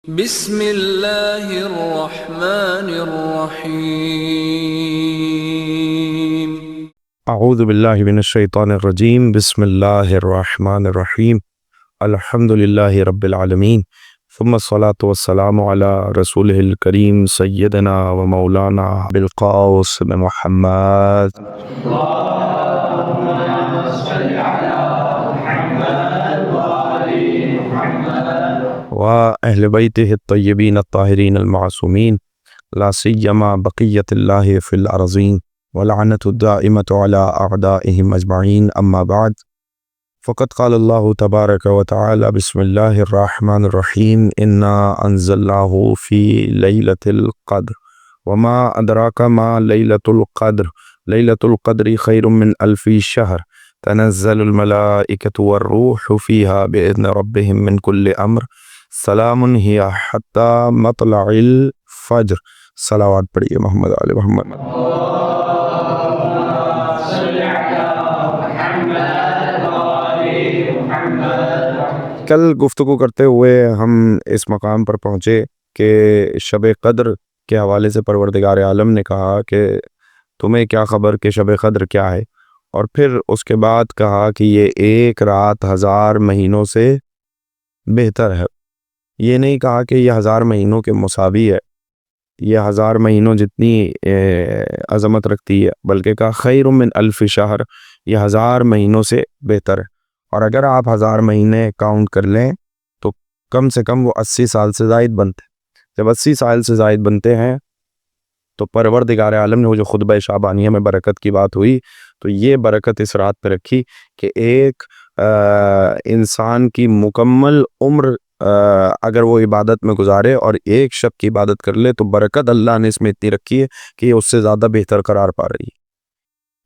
بسم اللہ الرحمن الرحیم۔ اعوذ باللہ من الشیطان الرجیم، بسم اللہ الرحمن الرحیم، الحمد للہ رب العالمین، ثم الصلاة والسلام علی رسولہ الکریم سیدنا و مولانا بالقاس بن محمد و اہل بیتہ الطیبین الطاہرین المعصومین، لا سیما بقیت اللہ فی الارضین ولعنت الدائمۃ علی اعدائہم اجمعین، اما بعد فقد قال اللہ تبارک و تعالی بسم اللہ الرحمن الرحیم، انا انزلناہ فی لیلۃ القدر وما ادراک ما لیلۃ القدر، لیلۃ القدر خیر من الف شہر، تنزل الملائکۃ والروح فیہا بإذن ربہم من کل امر، سلام ہی حتی مطلع الفجر۔ صلوات پڑھیے محمد علی محمد۔ کل گفتگو کرتے ہوئے ہم اس مقام پر پہنچے کہ شب قدر کے حوالے سے پروردگار عالم نے کہا کہ تمہیں کیا خبر کہ شب قدر کیا ہے، اور پھر اس کے بعد کہا کہ یہ ایک رات 1000 مہینوں سے بہتر ہے۔ یہ نہیں کہا کہ یہ 1000 مہینوں کے مساوی ہے، یہ 1000 مہینوں جتنی عظمت رکھتی ہے، بلکہ کہا خیر من الف شہر، یہ 1000 مہینوں سے بہتر ہے۔ اور اگر آپ 1000 مہینے کاؤنٹ کر لیں تو کم سے کم وہ 80 سال سے زائد بنتے ہیں۔ جب 80 سال سے زائد بنتے ہیں تو پروردگار عالم نے وہ جو خطبہ شعبانیہ میں برکت کی بات ہوئی، تو یہ برکت اس رات پہ رکھی کہ ایک انسان کی مکمل عمر اگر وہ عبادت میں گزارے اور ایک شب کی عبادت کر لے تو برکت اللہ نے اس میں اتنی رکھی ہے کہ یہ اس سے زیادہ بہتر قرار پا رہی ہے۔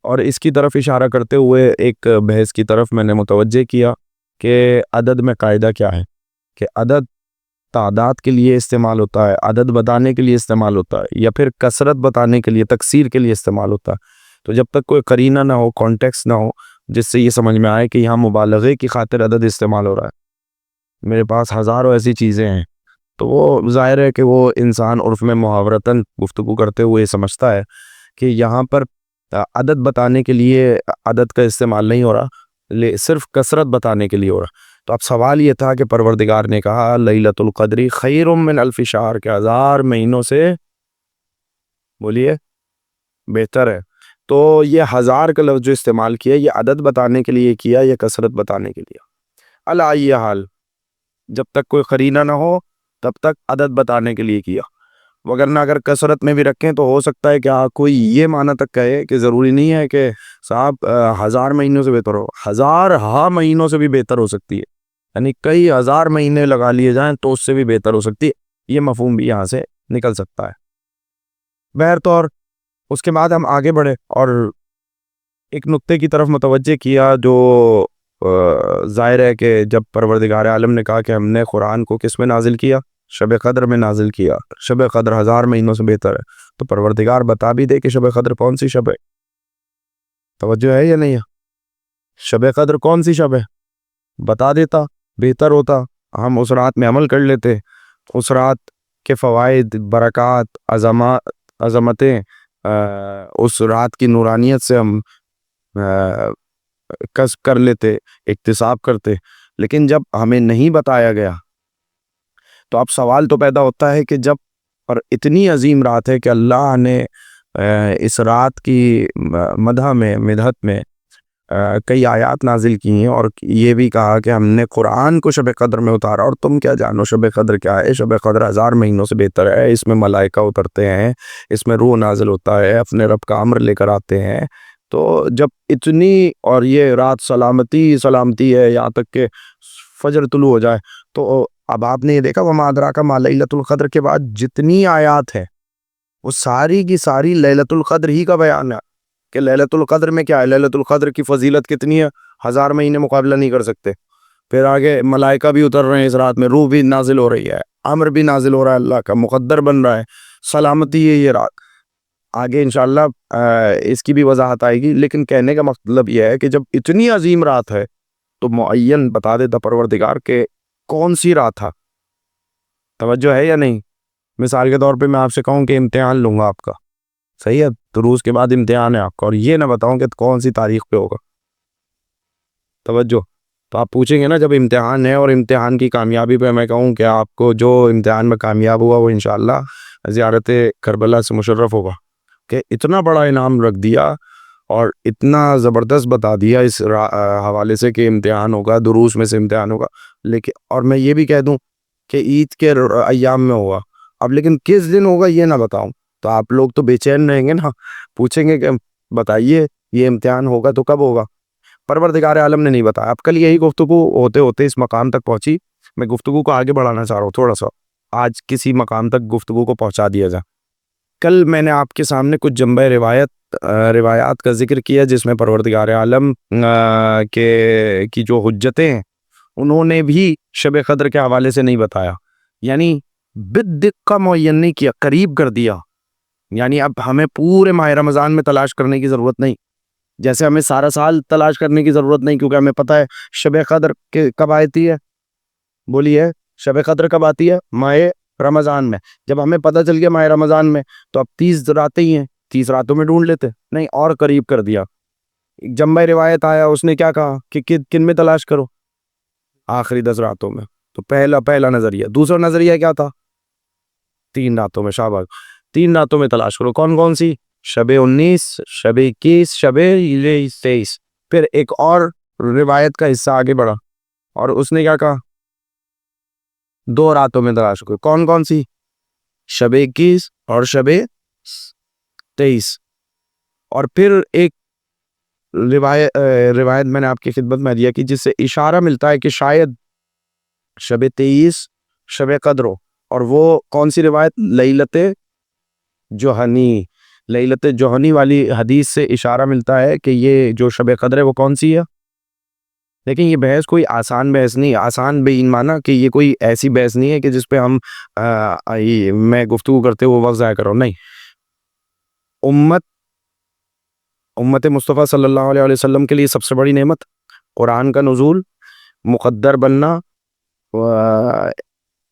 اور اس کی طرف اشارہ کرتے ہوئے ایک بحث کی طرف میں نے متوجہ کیا کہ عدد میں قاعدہ کیا ہے، کہ عدد تعداد کے لیے استعمال ہوتا ہے، عدد بتانے کے لیے استعمال ہوتا ہے، یا پھر کثرت بتانے کے لیے، تکثیر کے لیے استعمال ہوتا ہے۔ تو جب تک کوئی قرینہ نہ ہو، کانٹیکسٹ نہ ہو جس سے یہ سمجھ میں آئے کہ یہاں مبالغے کی خاطر عدد استعمال ہو رہا ہے، میرے پاس ہزاروں ایسی چیزیں ہیں، تو وہ ظاہر ہے کہ وہ انسان عرف میں محاورتاً گفتگو کرتے ہوئے سمجھتا ہے کہ یہاں پر عدد بتانے کے لیے عدد کا استعمال نہیں ہو رہا، صرف کثرت بتانے کے لیے ہو رہا۔ تو اب سوال یہ تھا کہ پروردگار نے کہا لیلۃ القدر خیر من الف شہر، کے 1000 مہینوں سے بولیے بہتر ہے۔ تو یہ 1000 کا لفظ جو استعمال کیا، یہ عدد بتانے کے لیے کیا یا کثرت بتانے کے لیے؟ علی ای حال جب تک کوئی قرینہ نہ ہو تب تک عدد بتانے کے لیے کیا، وگرنہ اگر کثرت میں بھی رکھیں تو ہو سکتا ہے کہ کوئی یہ معنی تک کہے کہ ضروری نہیں ہے کہ صاحب 1000 مہینوں سے بہتر ہو، 1000 مہینوں سے بھی بہتر ہو سکتی ہے، یعنی کئی 1000 مہینے لگا لیے جائیں تو اس سے بھی بہتر ہو سکتی ہے۔ یہ مفہوم بھی یہاں سے نکل سکتا ہے۔ بہرطور اس کے بعد ہم آگے بڑھے اور ایک نقطے کی طرف متوجہ کیا جو ظاہر ہے کہ جب پروردگار عالم نے کہا کہ ہم نے قرآن کو کس میں نازل کیا، شب قدر میں نازل کیا، شب قدر 1000 مہینوں سے بہتر ہے، تو پروردگار بتا بھی دے کہ شب قدر کون سی شب ہے۔ توجہ ہے یا نہیں ہے؟ شب قدر کون سی شب ہے بتا دیتا، بہتر ہوتا، ہم اس رات میں عمل کر لیتے، اس رات کے فوائد، برکات، عظمتیں، اس رات کی نورانیت سے ہم کسب کر لیتے، اکتساب کرتے۔ لیکن جب ہمیں نہیں بتایا گیا تو اب سوال تو پیدا ہوتا ہے کہ جب پر اتنی عظیم رات ہے کہ اللہ نے اس رات کی مدحت میں کئی آیات نازل کی ہیں، اور یہ بھی کہا کہ ہم نے قرآن کو شب قدر میں اتارا، اور تم کیا جانو شب قدر کیا ہے؟ شب قدر 1000 مہینوں سے بہتر ہے، اس میں ملائکہ اترتے ہیں، اس میں روح نازل ہوتا ہے، اپنے رب کا امر لے کر آتے ہیں۔ تو جب اتنی اور یہ رات سلامتی ہے یہاں تک کہ فجر طلوع ہو جائے، تو اب آپ نے یہ دیکھا وما ادراک ما لیلۃ القدر کے بعد جتنی آیات ہیں وہ ساری کی ساری لیلۃ القدر ہی کا بیان ہے کہ لیلۃ القدر میں کیا ہے، لیلۃ القدر کی فضیلت کتنی ہے، 1000 مہینے مقابلہ نہیں کر سکتے۔ پھر آگے ملائکہ بھی اتر رہے ہیں اس رات میں، روح بھی نازل ہو رہی ہے، امر بھی نازل ہو رہا ہے، اللہ کا مقدر بن رہا ہے، سلامتی ہے یہ رات۔ آگے انشاءاللہ اس کی بھی وضاحت آئے گی، لیکن کہنے کا مطلب یہ ہے کہ جب اتنی عظیم رات ہے تو معین بتا دیتا پروردگار کہ کون سی رات تھا، توجہ ہے یا نہیں؟ مثال کے طور پہ میں آپ سے کہوں کہ امتحان لوں گا آپ کا، صحیح ہے، دروس کے بعد امتحان ہے آپ کا، اور یہ نہ بتاؤں کہ کون سی تاریخ پہ ہوگا، توجہ، تو آپ پوچھیں گے نا جب امتحان ہے اور امتحان کی کامیابی پہ میں کہوں کہ آپ کو جو امتحان میں کامیاب ہوا وہ انشاءاللہ زیارت کربلا سے مشرف ہوگا، کہ اتنا بڑا انعام رکھ دیا اور اتنا زبردست بتا دیا اس حوالے سے کہ امتحان ہوگا، دروس میں سے امتحان ہوگا، لیکن اور میں یہ بھی کہہ دوں کہ عید کے ایام میں ہوگا، اب لیکن کس دن ہوگا یہ نہ بتاؤں تو آپ لوگ تو بے چین رہیں گے نا، پوچھیں گے کہ بتائیے یہ امتحان ہوگا تو کب ہوگا؟ پروردگار عالم نے نہیں بتایا۔ اب کل یہی گفتگو ہوتے ہوتے اس مقام تک پہنچی، میں گفتگو کو آگے بڑھانا چاہ رہا ہوں تھوڑا سا، آج کسی مقام تک گفتگو کو پہنچا دیا جائے۔ کل میں نے آپ کے سامنے کچھ جنبہ روایات کا ذکر کیا جس میں پروردگار عالم کی جو حجتیں ہیں انہوں نے بھی شب قدر کے حوالے سے نہیں بتایا، یعنی بدقت معین نہیں کیا، قریب کر دیا، یعنی اب ہمیں پورے ماہ رمضان میں تلاش کرنے کی ضرورت نہیں، جیسے ہمیں سارا سال تلاش کرنے کی ضرورت نہیں، کیونکہ ہمیں پتہ ہے شب قدر کب آتی ہے، بولیے شب قدر کب آتی ہے؟ ماہ رمضان میں۔ جب ہمیں پتہ چل گیا ماہ رمضان میں تو اب 30 راتیں ہی ہیں، 30 راتوں میں ڈھونڈ لیتے، نہیں اور قریب کر دیا۔ ایک جنبہ روایت آیا، اس نے کیا کہا کہ کن میں تلاش کرو؟ آخری 10 راتوں میں، تو پہلا نظریہ۔ دوسرا نظریہ کیا تھا؟ 3 راتوں میں، شاباش، 3 راتوں میں تلاش کرو، کون کون سی؟ شب 19، شب 21، شب 23۔ پھر ایک اور روایت کا حصہ آگے بڑھا اور اس نے کیا کہا؟ 2 راتوں میں تلاش کرو، کون کون سی؟ شب 21 اور شب 23۔ اور پھر ایک روایت میں نے آپ کی خدمت میں دیا کہ جس سے اشارہ ملتا ہے کہ شاید شب 23 شب قدر ہو، اور وہ کون سی روایت؟ لیلت جوہنی والی حدیث سے اشارہ ملتا ہے کہ یہ جو شب قدر ہے وہ کون سی ہے۔ لیکن یہ بحث کوئی آسان بحث نہیں، آسان بے ایمانہ کہ یہ کوئی ایسی بحث نہیں ہے کہ جس پہ میں گفتگو کرتے ہوئے وقت ضائع کروں، نہیں، امت مصطفیٰ صلی اللہ علیہ وسلم کے لیے سب سے بڑی نعمت قرآن کا نزول، مقدر بننا،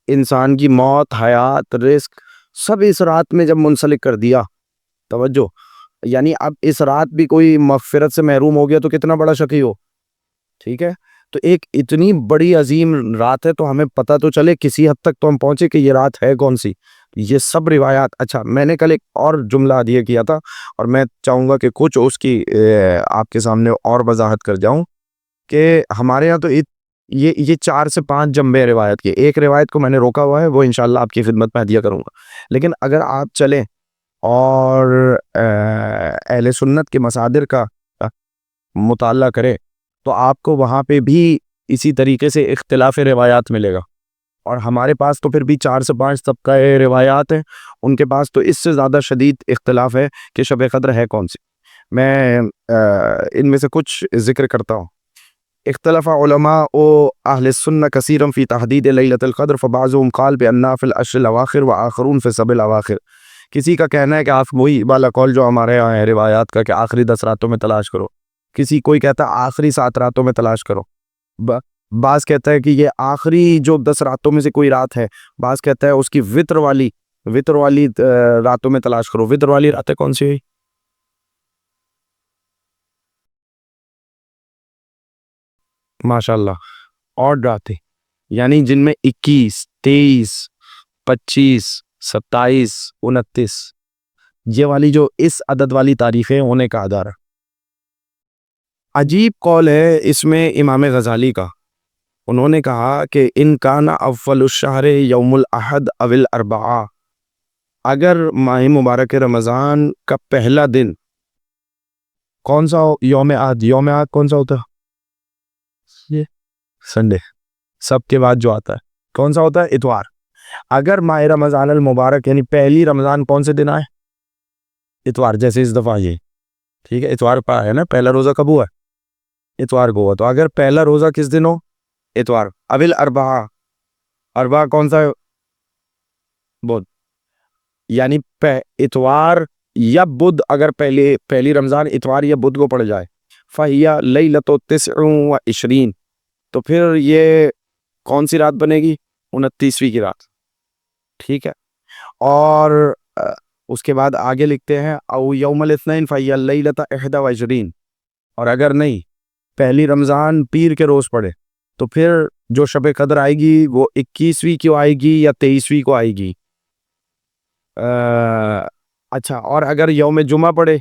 انسان کی موت، حیات، رزق سب اس رات میں جب منسلک کر دیا، توجہ، یعنی اب اس رات بھی کوئی مغفرت سے محروم ہو گیا تو کتنا بڑا شقی ہو، ٹھیک ہے، تو ایک اتنی بڑی عظیم رات ہے تو ہمیں پتہ تو چلے، کسی حد تک تو ہم پہنچے کہ یہ رات ہے کون سی، یہ سب روایات۔ اچھا، میں نے کل ایک اور جملہ عدیہ کیا تھا اور میں چاہوں گا کہ کچھ اس کی آپ کے سامنے اور وضاحت کر جاؤں کہ ہمارے ہاں تو یہ 4 سے 5 جنبے روایت کے، ایک روایت کو میں نے روکا ہوا ہے، وہ انشاءاللہ آپ کی خدمت میں عدیہ کروں گا، لیکن اگر آپ چلیں اور اہل سنت کے مصادر کا مطالعہ کریں تو آپ کو وہاں پہ بھی اسی طریقے سے اختلاف روایات ملے گا، اور ہمارے پاس تو پھر بھی 4 سے 5 طبقہ روایات ہیں، ان کے پاس تو اس سے زیادہ شدید اختلاف ہے کہ شب قدر ہے کون سی۔ میں ان میں سے کچھ ذکر کرتا ہوں۔ اختلف علماء اہل السنہ کثیرا فی تحدید لیلۃ القدر فبعضهم قال بانها فی العشر الاواخر واخرون فی السبع الاواخر۔ کسی کا کہنا ہے کہ آپ وہی والا قول جو ہمارے یہاں ہے روایات کا کہ آخری 10 راتوں میں تلاش کرو، کسی کوئی کہتا ہے آخری 7 راتوں میں تلاش کرو، بعض کہتا ہے کہ یہ آخری جو 10 راتوں میں سے کوئی رات ہے، بعض کہتا ہے اس کی وطر والی راتوں میں تلاش کرو۔ وطر والی راتیں کون سی ہوئی؟ ماشاءاللہ، اور راتیں یعنی جن میں 21، 23، 25، 27، 29، یہ والی جو اس عدد والی تاریخیں ہونے کا ادارہ۔ عجیب قول ہے اس میں امام غزالی کا، انہوں نے کہا کہ ان کان اول الشہر یوم الاحد او الاربعاء، اگر ماہ مبارک رمضان کا پہلا دن کون سا ہو؟ یوم احد۔ یوم احد کون سا ہوتا ہے؟ سنڈے، سب کے بعد جو آتا ہے کون سا ہوتا ہے؟ اتوار۔ اگر ماہ رمضان المبارک یعنی پہلی رمضان کون سے دن آئے؟ اتوار، جیسے اس دفعہ یہ، ٹھیک ہے، اتوار پا ہے نا، پہلا روزہ کب ہوا ہے؟ اتوار کو ہوا، تو اگر پہلا روزہ کس دن ہو؟ اتوار۔ اول اربعاء، اربعاء کون سا ہے؟ بدھ، یعنی اتوار یا بدھ، اگر پہلی رمضان اتوار یا بدھ کو پڑ جائے، فَهِيَ لَيْلَةُ 29، تو پھر یہ کون سی رات بنے گی؟ 29ویں کی رات۔ ٹھیک ہے. اور اس کے بعد آگے لکھتے ہیں او یوم الاثنین فہی اللیلۃ 21. اور اگر نہیں پہلی رمضان پیر کے روز پڑے تو پھر جو شب قدر آئے گی وہ 21ویں کو آئے گی یا 23ویں کو آئے گی. اچھا، اور اگر یوم جمعہ پڑے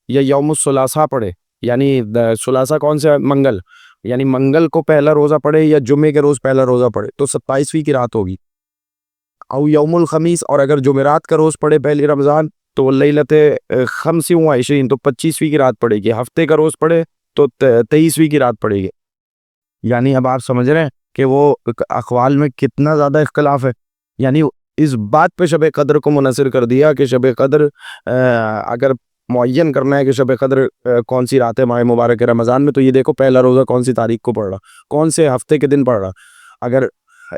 یا یوم الثلاثاء پڑے، یعنی ثلاثاء کون سے؟ منگل، یعنی منگل کو پہلا روزہ پڑے یا جمعے کے روز پہلا روزہ پڑے تو 27ویں کی رات ہوگی. او یوم الخمیس، اور اگر جمعرات کا روز پڑے پہلی رمضان تو لیلت 25 تو 25ویں کی رات پڑے گی. ہفتے کا روز پڑے تو 23ویں کی رات پڑے گی. یعنی اب آپ سمجھ رہے ہیں کہ وہ اقوال میں کتنا زیادہ اختلاف ہے. یعنی اس بات پہ شب قدر کو منحصر کر دیا کہ شب قدر اگر معین کرنا ہے کہ شب قدر کون سی رات ہے ماہ مبارک رمضان میں، تو یہ دیکھو پہلا روزہ کون سی تاریخ کو پڑ رہا، کون سے ہفتے کے دن پڑ رہا. اگر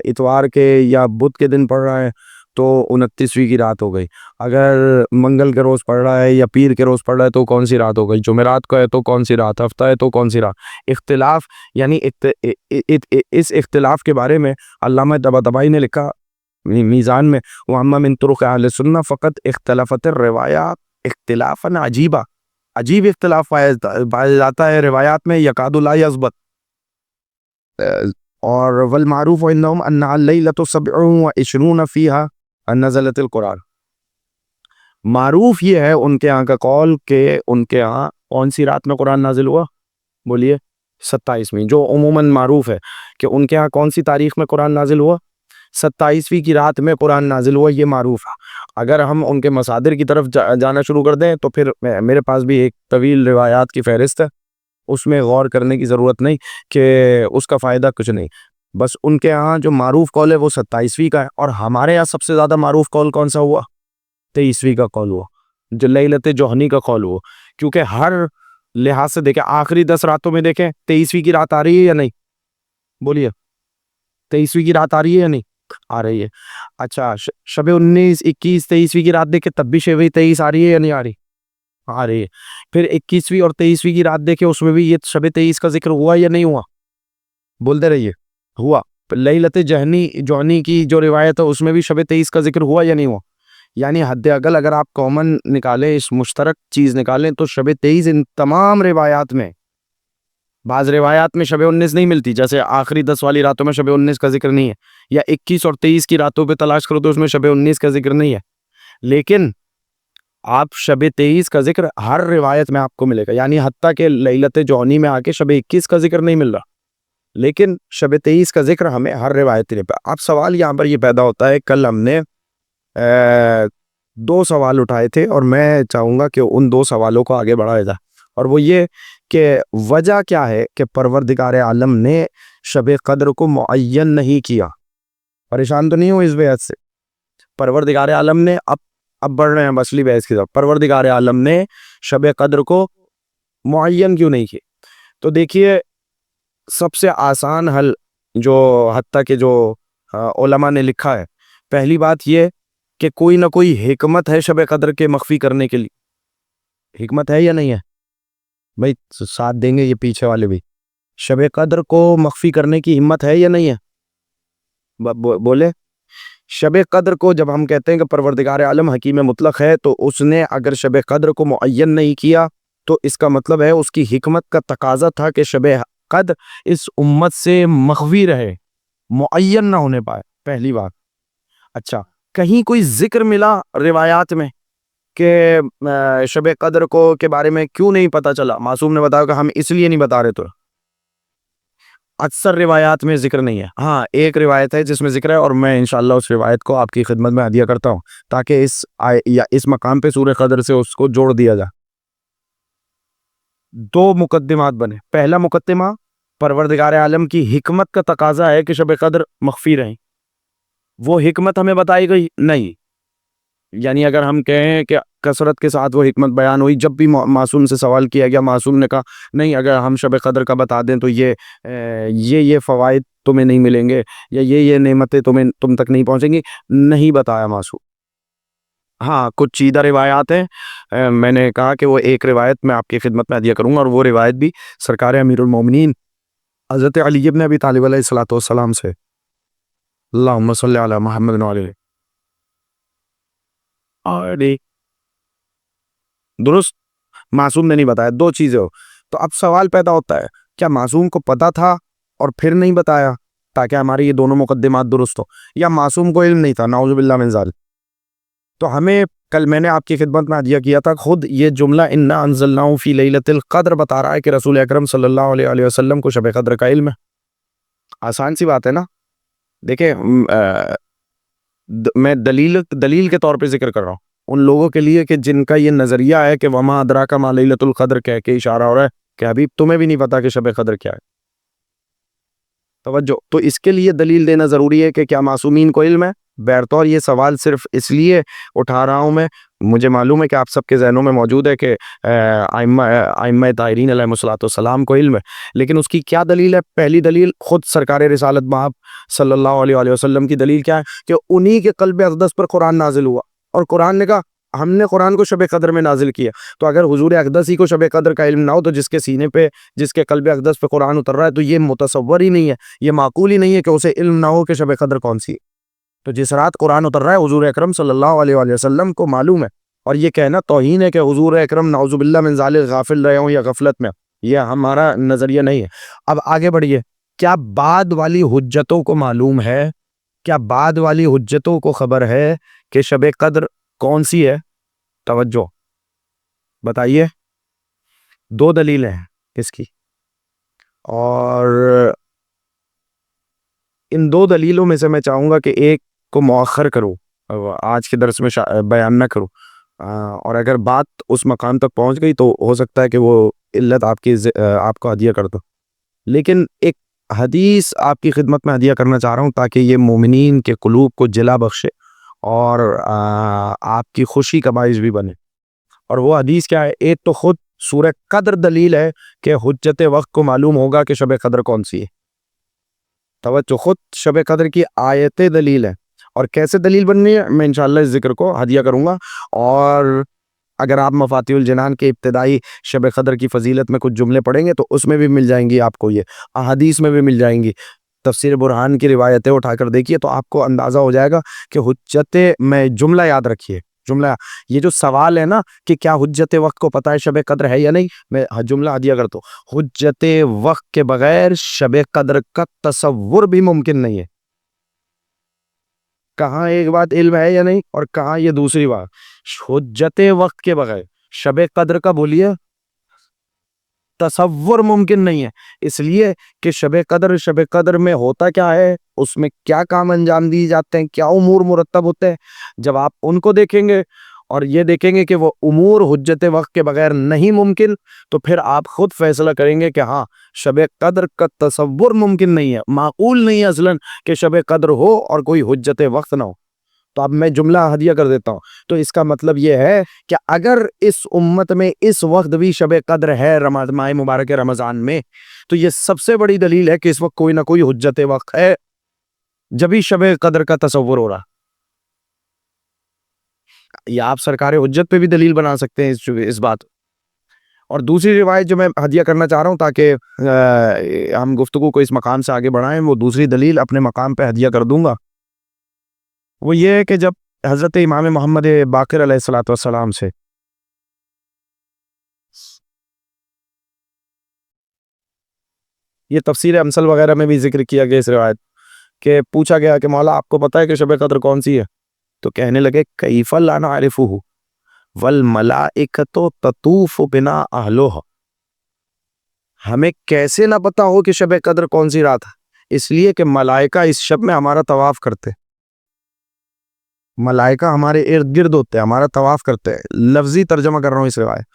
اتوار کے یا بدھ کے دن پڑ رہا ہے تو 29ویں کی رات ہو گئی. اگر منگل کے روز پڑ رہا ہے یا پیر کے روز پڑ رہا ہے تو کون سی رات ہو گئی. جمعرات کو ہے تو کون سی رات، ہفتہ ہے تو کون سی رات. اختلاف، یعنی اس اختلاف کے بارے میں علامہ طباطبائی نے لکھا میزان میں، وَأَمَّا مِن طُرُقِ أَهْلِ السُنَّةِ فَقَدْ اخْتَلَفَتِ الرِّوَایَاتُ اختلافاً عجیبا. عجیب اختلاف پایا جاتا ہے روایات میں، یکاد لا یثبت. اور والمعروف عندهم ان اللیلۃ 27 فیها نزلت القرآن. معروف یہ ہے ان کے ہاں کا قول کہ ان کے ہاں کون سی رات میں قرآن نازل ہوا؟ بولیے 27ویں. جو عموماً معروف ہے کہ ان کے ہاں کون سی تاریخ میں قرآن نازل ہوا؟ 27ویں کی رات میں قرآن نازل ہوا، یہ معروف ہے. اگر ہم ان کے مصادر کی طرف جانا شروع کر دیں تو پھر میرے پاس بھی ایک طویل روایات کی فہرست ہے، اس میں غور کرنے کی ضرورت نہیں کہ اس کا فائدہ کچھ نہیں. بس ان کے ہاں جو معروف قول ہے وہ 27ویں کا ہے، اور ہمارے یہاں سب سے زیادہ معروف قول کون سا ہوا؟ 23ویں کا قول ہوا، جو لیلت جوہنی کا قول ہوا. کیونکہ ہر لحاظ سے دیکھیں، آخری 10 راتوں میں دیکھیں 23ویں کی رات آ رہی ہے یا نہیں؟ بولیے 23ویں کی رات آ رہی ہے یا نہیں؟ آ رہی ہے. اچھا، شب 19 21 23ویں کی رات دیکھیں تب بھی شب 23 آ رہی ہے یا نہیں آ رہی؟ آ رہی ہے. پھر 21ویں اور 23ویں کی رات دیکھیں اس میں بھی یہ شب 23 کا ذکر ہوا یا نہیں ہوا؟ بولتے رہیے. ہوا. لیلت جوہنی کی جو روایت ہے اس میں بھی شب 23 کا ذکر ہوا یا نہیں ہوا؟ یعنی حد اقل اگر آپ کامن نکالیں، اس مشترک چیز نکالیں تو شب 23 ان تمام روایات میں. بعض روایات میں شب 19 نہیں ملتی، جیسے آخری 10 والی راتوں میں شب 19 کا ذکر نہیں ہے، یا 21 اور 23 کی راتوں پہ تلاش کرو تو اس میں شب 19 کا ذکر نہیں ہے. لیکن آپ شب 23 کا ذکر ہر روایت میں آپ کو ملے گا. یعنی حتیٰ کہ لیلت جوہنی میں آ کے شب 21 کا ذکر نہیں مل رہا، لیکن شب 23 کا ذکر ہمیں ہر روایت میں. اب سوال یہاں پر یہ پیدا ہوتا ہے، کل ہم نے 2 سوال اٹھائے تھے اور میں چاہوں گا کہ ان 2 سوالوں کو آگے بڑھایا جائے، اور وہ یہ کہ وجہ کیا ہے کہ پروردگار عالم نے شب قدر کو معین نہیں کیا. پریشان تو نہیں ہو اس بحث سے؟ پروردگار عالم نے اب بڑھ رہے ہیں اصلی بحث کی طرف. پروردگار عالم نے شب قدر کو معین کیوں نہیں کیا؟ تو دیکھیے، سب سے آسان حل جو حتیٰ کہ جو علماء نے لکھا ہے، پہلی بات یہ کہ کوئی نہ کوئی حکمت ہے شب قدر کے مخفی کرنے کے لیے. حکمت ہے یا نہیں ہے؟ بھائی ساتھ دیں گے یہ پیچھے والے بھی. شب قدر کو مخفی کرنے کی ہمت ہے یا نہیں ہے؟ بولے. شب قدر کو جب ہم کہتے ہیں کہ پروردگار عالم حکیم مطلق ہے، تو اس نے اگر شب قدر کو معین نہیں کیا تو اس کا مطلب ہے اس کی حکمت کا تقاضا تھا کہ شب قدر اس امت سے مخفی رہے، معین نہ ہونے پائے. پہلی بات. اچھا، کہیں کوئی ذکر ملا روایات میں کہ شب قدر کو کے بارے میں کیوں نہیں پتا چلا؟ معصوم نے بتایا کہ ہم اس لیے نہیں بتا رہے. تو اکثر روایات میں ذکر نہیں ہے. ہاں، ایک روایت ہے جس میں ذکر ہے، اور میں انشاءاللہ اس روایت کو آپ کی خدمت میں عطیہ کرتا ہوں تاکہ اس مقام پہ سورہ قدر سے اس کو جوڑ دیا جائے. 2 مقدمات بنے. پہلا مقدمہ، پروردگار عالم کی حکمت کا تقاضا ہے کہ شب قدر مخفی رہیں. وہ حکمت ہمیں بتائی گئی نہیں. یعنی اگر ہم کہیں کہ کثرت کے ساتھ وہ حکمت بیان ہوئی، جب بھی معصوم سے سوال کیا گیا، معصوم نے کہا نہیں، اگر ہم شب قدر کا بتا دیں تو یہ فوائد تمہیں نہیں ملیں گے، یا یہ نعمتیں تم تک نہیں پہنچیں گی. نہیں بتایا معصوم. ہاں، کچھ چیدہ روایات ہیں. میں نے کہا کہ وہ ایک روایت میں آپ کی خدمت میں عطیہ کروں گا، اور وہ روایت بھی سرکار امیر المومنین حضرت علی بن ابی طالب علیہ الصلوۃ والسلام سے. اللہم صلی علی محمد وعلی ارے درست معصوم نے نہیں بتایا، دو چیزیں ہو. تو اب سوال پیدا ہوتا ہے کیا معصوم کو پتا تھا اور پھر نہیں بتایا تاکہ ہماری یہ دونوں مقدمات درست ہو، یا معصوم کو علم نہیں تھا، نعوذ باللہ من ذالک. تو ہمیں کل میں نے آپ کی خدمت میں عطیہ کیا تھا، خود یہ جملہ انا انزلناہ فی لیلۃ القدر بتا رہا ہے کہ رسول اکرم صلی اللہ علیہ وسلم کو شب قدر کا علم ہے. آسان سی بات ہے نا. دیکھیں میں دلیل کے طور پہ ذکر کر رہا ہوں ان لوگوں کے لیے کہ جن کا یہ نظریہ ہے کہ وما ادراک ما لیلۃ القدر کہہ کے اشارہ ہو رہا ہے کہ حبیب تمہیں بھی نہیں پتا کہ شب قدر کیا ہے. توجہ. تو اس کے لیے دلیل دینا ضروری ہے کہ کیا معصومین کو علم ہے. بہرطور یہ سوال صرف اس لیے اٹھا رہا ہوں میں، مجھے معلوم ہے کہ آپ سب کے ذہنوں میں موجود ہے کہ ائمہ طاہرین علیہ الصلوۃ والسلام کو علم ہے، لیکن اس کی کیا دلیل ہے؟ پہلی دلیل خود سرکار رسالت مآب صلی اللہ علیہ وسلم کی دلیل کیا ہے کہ انہی کے قلب اقدس پر قرآن نازل ہوا، اور قرآن نے کہا ہم نے قرآن کو شب قدر میں نازل کیا. تو اگر حضور اقدس ہی کو شب قدر کا علم نہ ہو تو جس کے سینے پہ، جس کے قلب اقدس پہ قرآن اتر رہا ہے، تو یہ متصور ہی نہیں ہے، یہ معقول ہی نہیں ہے کہ اسے علم نہ ہو کہ شب قدر کون سی ہے. تو جس رات قرآن اتر رہا ہے حضور اکرم صلی اللہ علیہ وسلم کو معلوم ہے، اور یہ کہنا توہین ہے کہ حضور اکرم نعوذ باللہ من ذالک غافل رہے ہوں یا غفلت میں، یہ ہمارا نظریہ نہیں ہے. اب آگے بڑھیے. کیا بعد والی حجتوں کو معلوم ہے، کیا بعد والی حجتوں کو خبر ہے کہ شب قدر کون سی ہے؟ توجہ بتائیے. دو دلیلیں ہیں اس کی، اور ان دو دلیلوں میں سے میں چاہوں گا کہ ایک کو مؤخر کروں، آج کے درس میں بیان نہ کروں، اور اگر بات اس مقام تک پہنچ گئی تو ہو سکتا ہے کہ وہ علت آپ کو ہدیہ کر دو. لیکن ایک حدیث آپ کی خدمت میں ہدیہ کرنا چاہ رہا ہوں تاکہ یہ مومنین کے قلوب کو جلا بخشے اور آپ کی خوشی کا باعث بھی بنے. اور وہ حدیث کیا ہے؟ ایک تو خود سورہ قدر دلیل ہے کہ حجت وقت کو معلوم ہوگا کہ شب قدر کون سی ہے. توجہ. خود شب قدر کی آیت دلیل ہے. اور کیسے دلیل بننی ہے میں انشاءاللہ اس ذکر کو ہدیہ کروں گا. اور اگر آپ مفاتیح الجنان کے ابتدائی شب قدر کی فضیلت میں کچھ جملے پڑھیں گے تو اس میں بھی مل جائیں گی آپ کو، یہ احادیث میں بھی مل جائیں گی. تفسیر برہان کی روایتیں اٹھا کر دیکھیے تو آپ کو اندازہ ہو جائے گا کہ حجت میں جملہ یاد رکھیے. جملہ یہ جو سوال ہے نا کہ کیا حجت وقت کو پتہ ہے شب قدر ہے یا نہیں، میں جملہ ہدیہ کرتا ہوں. حجت وقت کے بغیر شب قدر کا تصور بھی ممکن نہیں ہے. کہاں ایک بات علم ہے یا نہیں، اور کہاں یہ دوسری بات. حجت وقت کے بغیر شب قدر کا بولیے تصور ممکن نہیں ہے. اس لیے کہ شب قدر میں ہوتا کیا ہے، اس میں کیا کام انجام دیے جاتے ہیں، کیا امور مرتب ہوتے ہیں. جب آپ ان کو دیکھیں گے اور یہ دیکھیں گے کہ وہ امور حجت وقت کے بغیر نہیں ممکن، تو پھر آپ خود فیصلہ کریں گے کہ ہاں شب قدر کا تصور ممکن نہیں ہے، معقول نہیں ہے اصلاً کہ شب قدر ہو اور کوئی حجت وقت نہ ہو. تو اب میں جملہ ہدیہ کر دیتا ہوں. تو اس کا مطلب یہ ہے کہ اگر اس امت میں اس وقت بھی شب قدر ہے ماہ مبارک رمضان میں، تو یہ سب سے بڑی دلیل ہے کہ اس وقت کوئی نہ کوئی حجت وقت ہے، جبھی شب قدر کا تصور ہو رہا. یا آپ سرکار حجت پہ بھی دلیل بنا سکتے ہیں اس بات. اور دوسری روایت جو میں ہدیہ کرنا چاہ رہا ہوں تاکہ ہم گفتگو کو اس مقام سے آگے بڑھائیں، وہ دوسری دلیل اپنے مقام پہ ہدیہ کر دوں گا. وہ یہ ہے کہ جب حضرت امام محمد باقر علیہ الصلوۃ والسلام سے یہ تفسیر امثل وغیرہ میں بھی ذکر کیا گیا اس روایت کہ پوچھا گیا کہ مولا آپ کو پتہ ہے کہ شب قدر کون سی ہے؟ تو کہنے لگے کیف لا نعرفہ والملائکۃ تطوف بنا اہلھا. ہمیں کیسے نہ پتا ہو کہ شب قدر کون سی رات ہے؟ اس لیے کہ ملائکہ اس شب میں ہمارا طواف کرتے، ملائکہ ہمارے ارد گرد ہوتے ہیں، ہمارا طواف کرتے ہیں. لفظی ترجمہ کر رہا ہوں اس روایت.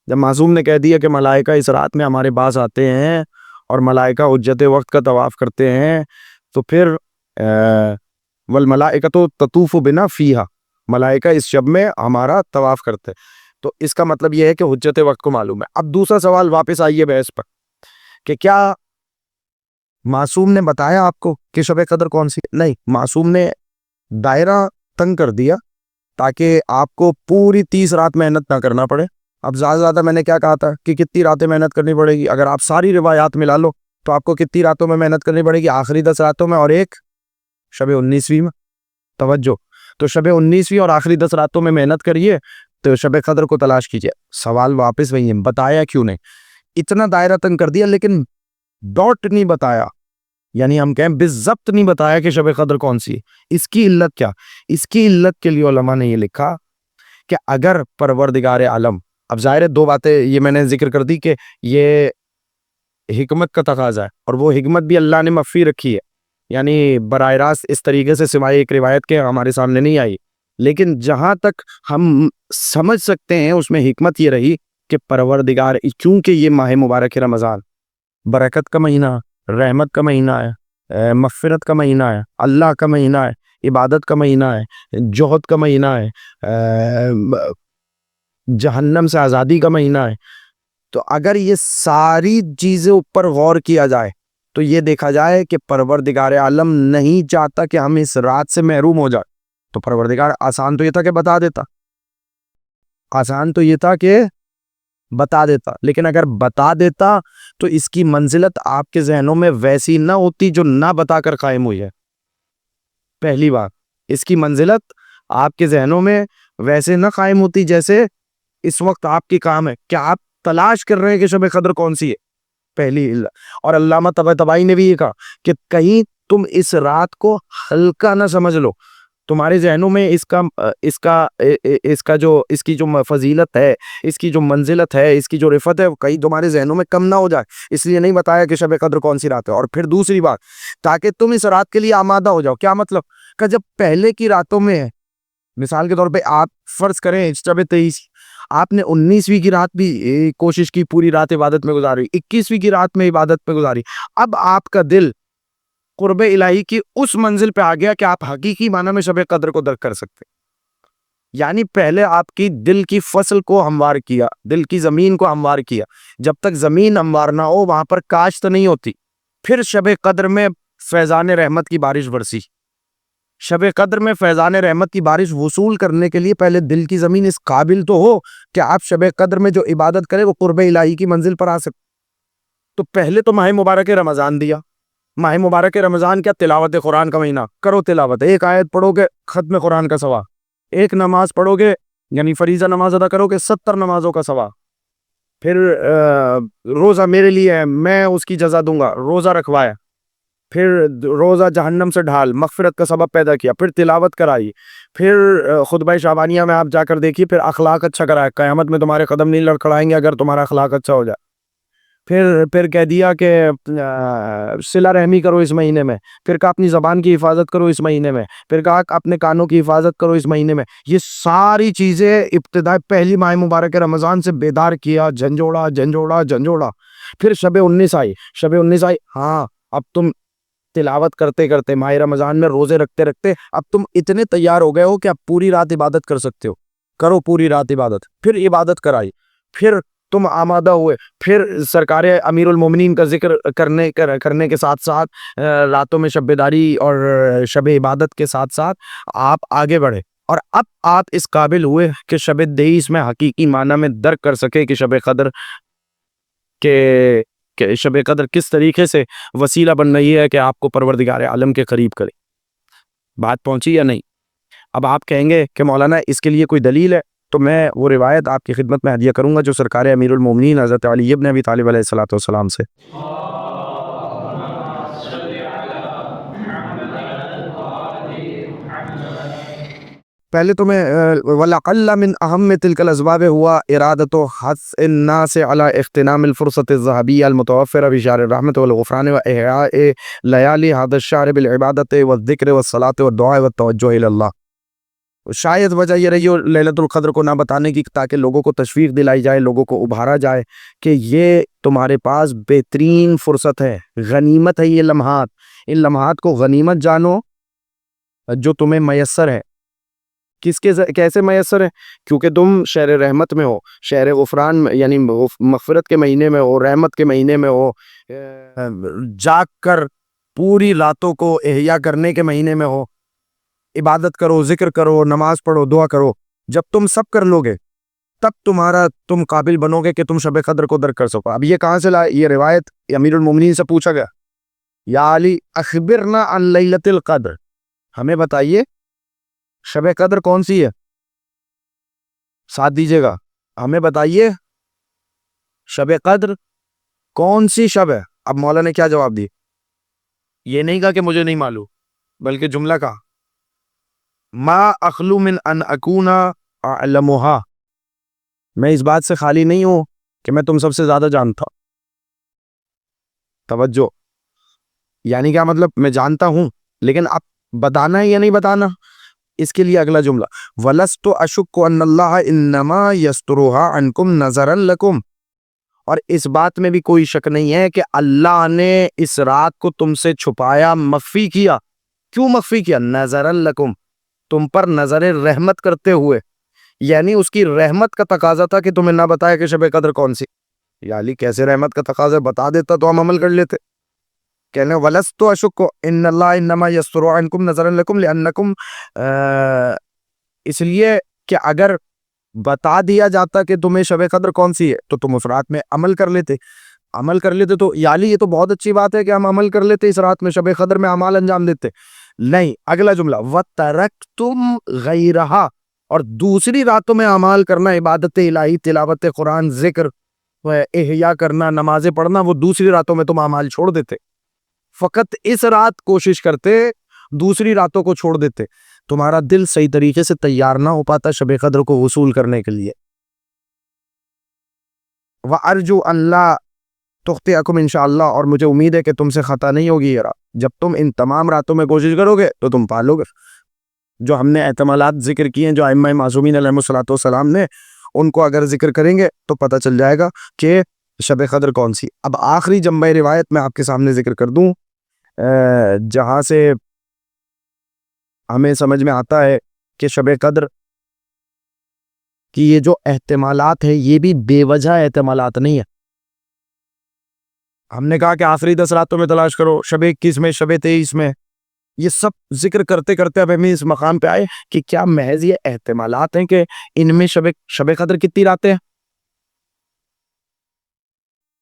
جب معصوم نے کہہ دیا کہ ملائکہ اس رات میں ہمارے پاس آتے ہیں اور ملائکہ حجت وقت کا طواف کرتے ہیں، تو پھر والملائکۃ تطوف بنا فیہا، ملائکہ اس شب میں ہمارا طواف کرتے. تو اس کا مطلب یہ ہے کہ حجت وقت کو معلوم ہے. اب دوسرا سوال واپس آئیے بحث پر کہ کیا معصوم نے بتایا آپ کو کہ شب قدر کون سی؟ نہیں، معصوم نے دائرہ تنگ کر دیا تاکہ آپ کو پوری 30 رات محنت نہ کرنا پڑے. اب زیادہ میں نے کیا کہا تھا کہ کتنی راتیں محنت کرنی پڑے گی؟ اگر آپ ساری روایات ملا لو تو آپ کو کتنی راتوں میں محنت کرنی پڑے گی؟ آخری 10 راتوں میں اور ایک شب 19ویں میں. توجہ. تو شب 19ویں اور آخری 10 راتوں میں محنت کریے تو شب قدر کو تلاش کیجیے. سوال واپس وہی ہے, بتایا کیوں نہیں؟ اتنا دائرہ تنگ کر دیا لیکن ڈاٹ نہیں بتایا, یعنی ہم کہیں بالضبط نہیں بتایا کہ شب قدر کون سی ہے. اس کی علت کیا؟ اس کی علت کے لیے علماء نے یہ لکھا کہ اگر پروردگار عالم, اب ظاہر ہے 2 باتیں یہ میں نے ذکر کر دی کہ یہ حکمت کا تقاضا ہے, اور وہ حکمت بھی اللہ نے مخفی رکھی ہے, یعنی براہ راست اس طریقے سے سوائے ایک روایت کے ہمارے سامنے نہیں آئی, لیکن جہاں تک ہم سمجھ سکتے ہیں اس میں حکمت یہ رہی کہ پروردگار, چونکہ یہ ماہ مبارک رمضان برکت کا مہینہ, رحمت کا مہینہ ہے, مغفرت کا مہینہ ہے, اللہ کا مہینہ ہے, عبادت کا مہینہ ہے, جوہد کا مہینہ ہے, جہنم سے آزادی کا مہینہ ہے, تو اگر یہ ساری چیزیں اوپر غور کیا جائے تو یہ دیکھا جائے کہ پروردگار عالم نہیں چاہتا کہ ہم اس رات سے محروم ہو جائے. تو پروردگار آسان تو یہ تھا کہ بتا دیتا, آسان تو یہ تھا کہ بتا دیتا, لیکن اگر بتا دیتا تو اس کی منزلت آپ کے ذہنوں میں ویسی نہ ہوتی جو نہ بتا کر قائم ہوئی ہے. پہلی بات, اس کی منزلت آپ کے ذہنوں میں ویسے نہ قائم ہوتی جیسے اس وقت آپ کی کام ہے کہ آپ تلاش کر رہے ہیں کہ شب قدر کون سی ہے. پہلی علت. اور علامہ طباطبائی نے بھی یہ کہا کہ کہیں تم اس رات کو ہلکا نہ سمجھ لو, تمہارے ذہنوں میں اس کی جو فضیلت ہے, اس کی جو منزلت ہے, اس کی جو رفت ہے, کہیں تمہارے ذہنوں میں کم نہ ہو جائے, اس لیے نہیں بتایا کہ شب قدر کون سی رات ہے. اور پھر دوسری بات, تاکہ تم اس رات کے لیے آمادہ ہو جاؤ. کیا مطلب؟ کہ جب پہلے کی راتوں میں ہے, مثال کے طور پہ آپ فرض کریں شب 23, آپ نے 19ویں کی رات بھی کوشش کی, پوری رات عبادت میں گزاری, 21ویں کی رات میں عبادت میں گزاری, اب آپ کا دل قرب الہی کی اس منزل پہ آ گیا کہ آپ حقیقی معنی میں شب قدر کو درک کر سکتے. یعنی پہلے آپ کی دل کی فصل کو ہموار کیا, دل کی زمین کو ہموار کیا, جب تک زمین ہموار نہ ہو وہاں پر کاشت نہیں ہوتی. پھر شب قدر میں فیضان رحمت کی بارش برسی. شب قدر میں فیضان رحمت کی بارش وصول کرنے کے لیے پہلے دل کی زمین اس قابل تو ہو کہ آپ شب قدر میں جو عبادت کرے وہ قرب الہی کی منزل پر آ سکتے. تو پہلے تو ماہ مبارک رمضان دیا. ماہ مبارک رمضان کیا؟ تلاوت قرآن کا مہینہ. کرو تلاوت, ایک آیت پڑھو گے ختم قرآن کا ثواب, ایک نماز پڑھو گے یعنی فریضہ نماز ادا کرو گے 70 نمازوں کا ثواب. پھر روزہ میرے لیے ہے, میں اس کی جزا دوں گا, روزہ رکھوایا, پھر روزہ جہنم سے ڈھال, مغفرت کا سبب پیدا کیا, پھر تلاوت کرائی, پھر خطبہ شعبانیہ میں آپ جا کر دیکھیے, پھر اخلاق اچھا کرایا, قیامت میں تمہارے قدم نہیں لڑکھڑائیں گے اگر تمہارا اخلاق اچھا ہو جائے. پھر کہہ دیا کہ صلہ رحمی کرو اس مہینے میں, پھر کہا اپنی زبان کی حفاظت کرو اس مہینے میں, پھر کہا اپنے کانوں کی حفاظت کرو اس مہینے میں. یہ ساری چیزیں ابتدائی پہلی ماہ مبارک رمضان سے بیدار کیا, جھنجھوڑا. پھر شب 19 آئی, ہاں اب تم تلاوت کرتے کرتے ماہ رمضان میں روزے رکھتے رکھتے اب تم اتنے تیار ہو گئے ہو کہ اب پوری رات عبادت کر سکتے ہو. کرو پوری رات عبادت. پھر عبادت کرائی, پھر تم آمادہ ہوئے, پھر سرکار امیر المومنین کا ذکر کرنے کے ساتھ ساتھ راتوں میں شب بیداری اور شب عبادت کے ساتھ ساتھ آپ آگے بڑھے, اور اب آپ اس قابل ہوئے کہ شب 23 میں حقیقی معنی میں درک کر سکے کہ شب قدر کس طریقے سے وسیلہ بن رہی ہے کہ آپ کو پروردگار عالم کے قریب کرے. بات پہنچی یا نہیں؟ اب آپ کہیں گے کہ مولانا اس کے لیے کوئی دلیل ہے, تو میں وہ روایت آپ کی خدمت میں ہدیہ کروں گا جو سرکار امیر المومنین حضرت علی ابن ابی طالب علیہ الصلوۃ والسلام سے. پہلے تو میں وَلَعَلَّ مِنْ أَهَمِّ تِلْكَ الْأَسْبَابِ هُوَ إِرَادَةُ حَثِّ النَّاسِ عَلَى اغْتِنَامِ الْفُرْصَةِ الذَّهَبِيَّةِ الْمُتَوَفِّرَةِ فِي شَهْرِ الرَّحْمَةِ وَالْغُفْرَانِ وَإِحْيَاءِ لَيَالِي هَذَا الشَّهْرِ بِالْعِبَادَةِ وَالذِّكْرِ وَالصَّلَاةِ وَالدُّعَاءِ وَالتَّوَجُّهِ إِلَى اللَّهِ. شاید وجہ یہ رہی ہو لیلۃ القدر کو نہ بتانے کی تاکہ لوگوں کو تشویق دلائی جائے, لوگوں کو ابھارا جائے کہ یہ تمہارے پاس بہترین فرصت ہے, غنیمت ہے یہ لمحات. ان لمحات کو غنیمت جانو جو تمہیں میسر ہے. کیسے میسر ہے؟ کیونکہ تم شہر رحمت میں ہو, شہر غفران میں یعنی مغفرت کے مہینے میں ہو, رحمت کے مہینے میں ہو, جاگ کر پوری راتوں کو احیا کرنے کے مہینے میں ہو. عبادت کرو, ذکر کرو, نماز پڑھو, دعا کرو. جب تم سب کر لو گے تب تم قابل بنو گے کہ تم شب قدر کو درک کر سکو. اب یہ کہاں سے یہ روایت امیر المومنین سے پوچھا گیا, یا علی اخبرنا عن لیلۃ القدر, ہمیں بتائیے شب قدر کون سی ہے؟ ساتھ دیجیے گا، ہمیں بتائیے شب قدر کون سی شب ہے؟ اب مولا نے کیا جواب دی؟ یہ نہیں کہا کہ مجھے نہیں معلوم، بلکہ جملہ کہا ما اخلو من ان اکون اعلمها، میں اس بات سے خالی نہیں ہوں کہ میں تم سب سے زیادہ جانتا. توجہ، یعنی کیا مطلب؟ میں جانتا ہوں لیکن اب بتانا ہے یا نہیں بتانا، اس کے لیے اگلا جملہ وَلَسْتُ أَشُكُّ أَنَّ اللَّهَ إِنَّمَا يَسْتُرُهَا عَنْكُمْ نَظَرًا لَكُمْ، اور اس بات میں بھی کوئی شک نہیں ہے کہ اللہ نے اس رات کو تم سے چھپایا، مخفی کیا. کیوں مخفی کیا؟ نَظَرًا لَكُمْ، تم پر نظر رحمت کرتے ہوئے، یعنی اس کی رحمت کا تقاضا تھا کہ تمہیں نہ بتایا کہ شب قدر کون سی. یا علی کیسے رحمت کا تقاضا؟ بتا دیتا تو ہم عمل کر لیتے. کہنے وَلَسْتُ أَشُكُّ إِنَّ اللَّهَ إِنَّمَا يَسْتُرُهَا عَنْكُمْ نَظَرًا لَكُمْ لِأَنَّكُمْ، اس لیے کہ اگر بتا دیا جاتا کہ تمہیں شب قدر کون سی ہے تو تم اس رات میں عمل کر لیتے تو یا علی یہ تو بہت اچھی بات ہے کہ ہم عمل کر لیتے، اس رات میں شب قدر میں اعمال انجام دیتے. نہیں، اگلا جملہ وَتَرَكْتُمْ غَيْرَهَا، اور دوسری راتوں میں اعمال کرنا، عبادت الہی، تلاوت قرآن، ذکر، احیاء کرنا، نمازیں پڑھنا، وہ دوسری راتوں میں تم اعمال چھوڑ دیتے. فقط اس رات کوشش کرتے، دوسری راتوں کو چھوڑ دیتے. تمہارا دل صحیح طریقے سے تیار نہ ہو پاتا شب قدر کو وصول کرنے کے لیے. وَأَرْجُو أَن لَا تُخْطِئَكُمْ انشاءاللہ، اور مجھے امید ہے کہ تم سے خطا نہیں ہوگی یہ رات. جب تم ان تمام راتوں میں کوشش کرو گے تو تم پالو گے. جو ہم نے احتمالات ذکر کیے ہیں، جو ائمہ معصومین علیہ الصلوۃ والسلام نے، ان کو اگر ذکر کریں گے تو پتہ چل جائے گا کہ شب قدر کون سی. اب آخری جنبہ روایت میں آپ کے سامنے ذکر کر دوں، جہاں سے ہمیں سمجھ میں آتا ہے کہ شب قدر کی یہ جو احتمالات ہیں یہ بھی بے وجہ احتمالات نہیں ہے. ہم نے کہا کہ آخری 10 راتوں میں تلاش کرو، شب 21 میں، شب 23 میں، یہ سب ذکر کرتے کرتے اب ہمیں اس مقام پہ آئے کہ کیا محض یہ احتمالات ہیں کہ ان میں شب قدر کتنی راتیں ہیں؟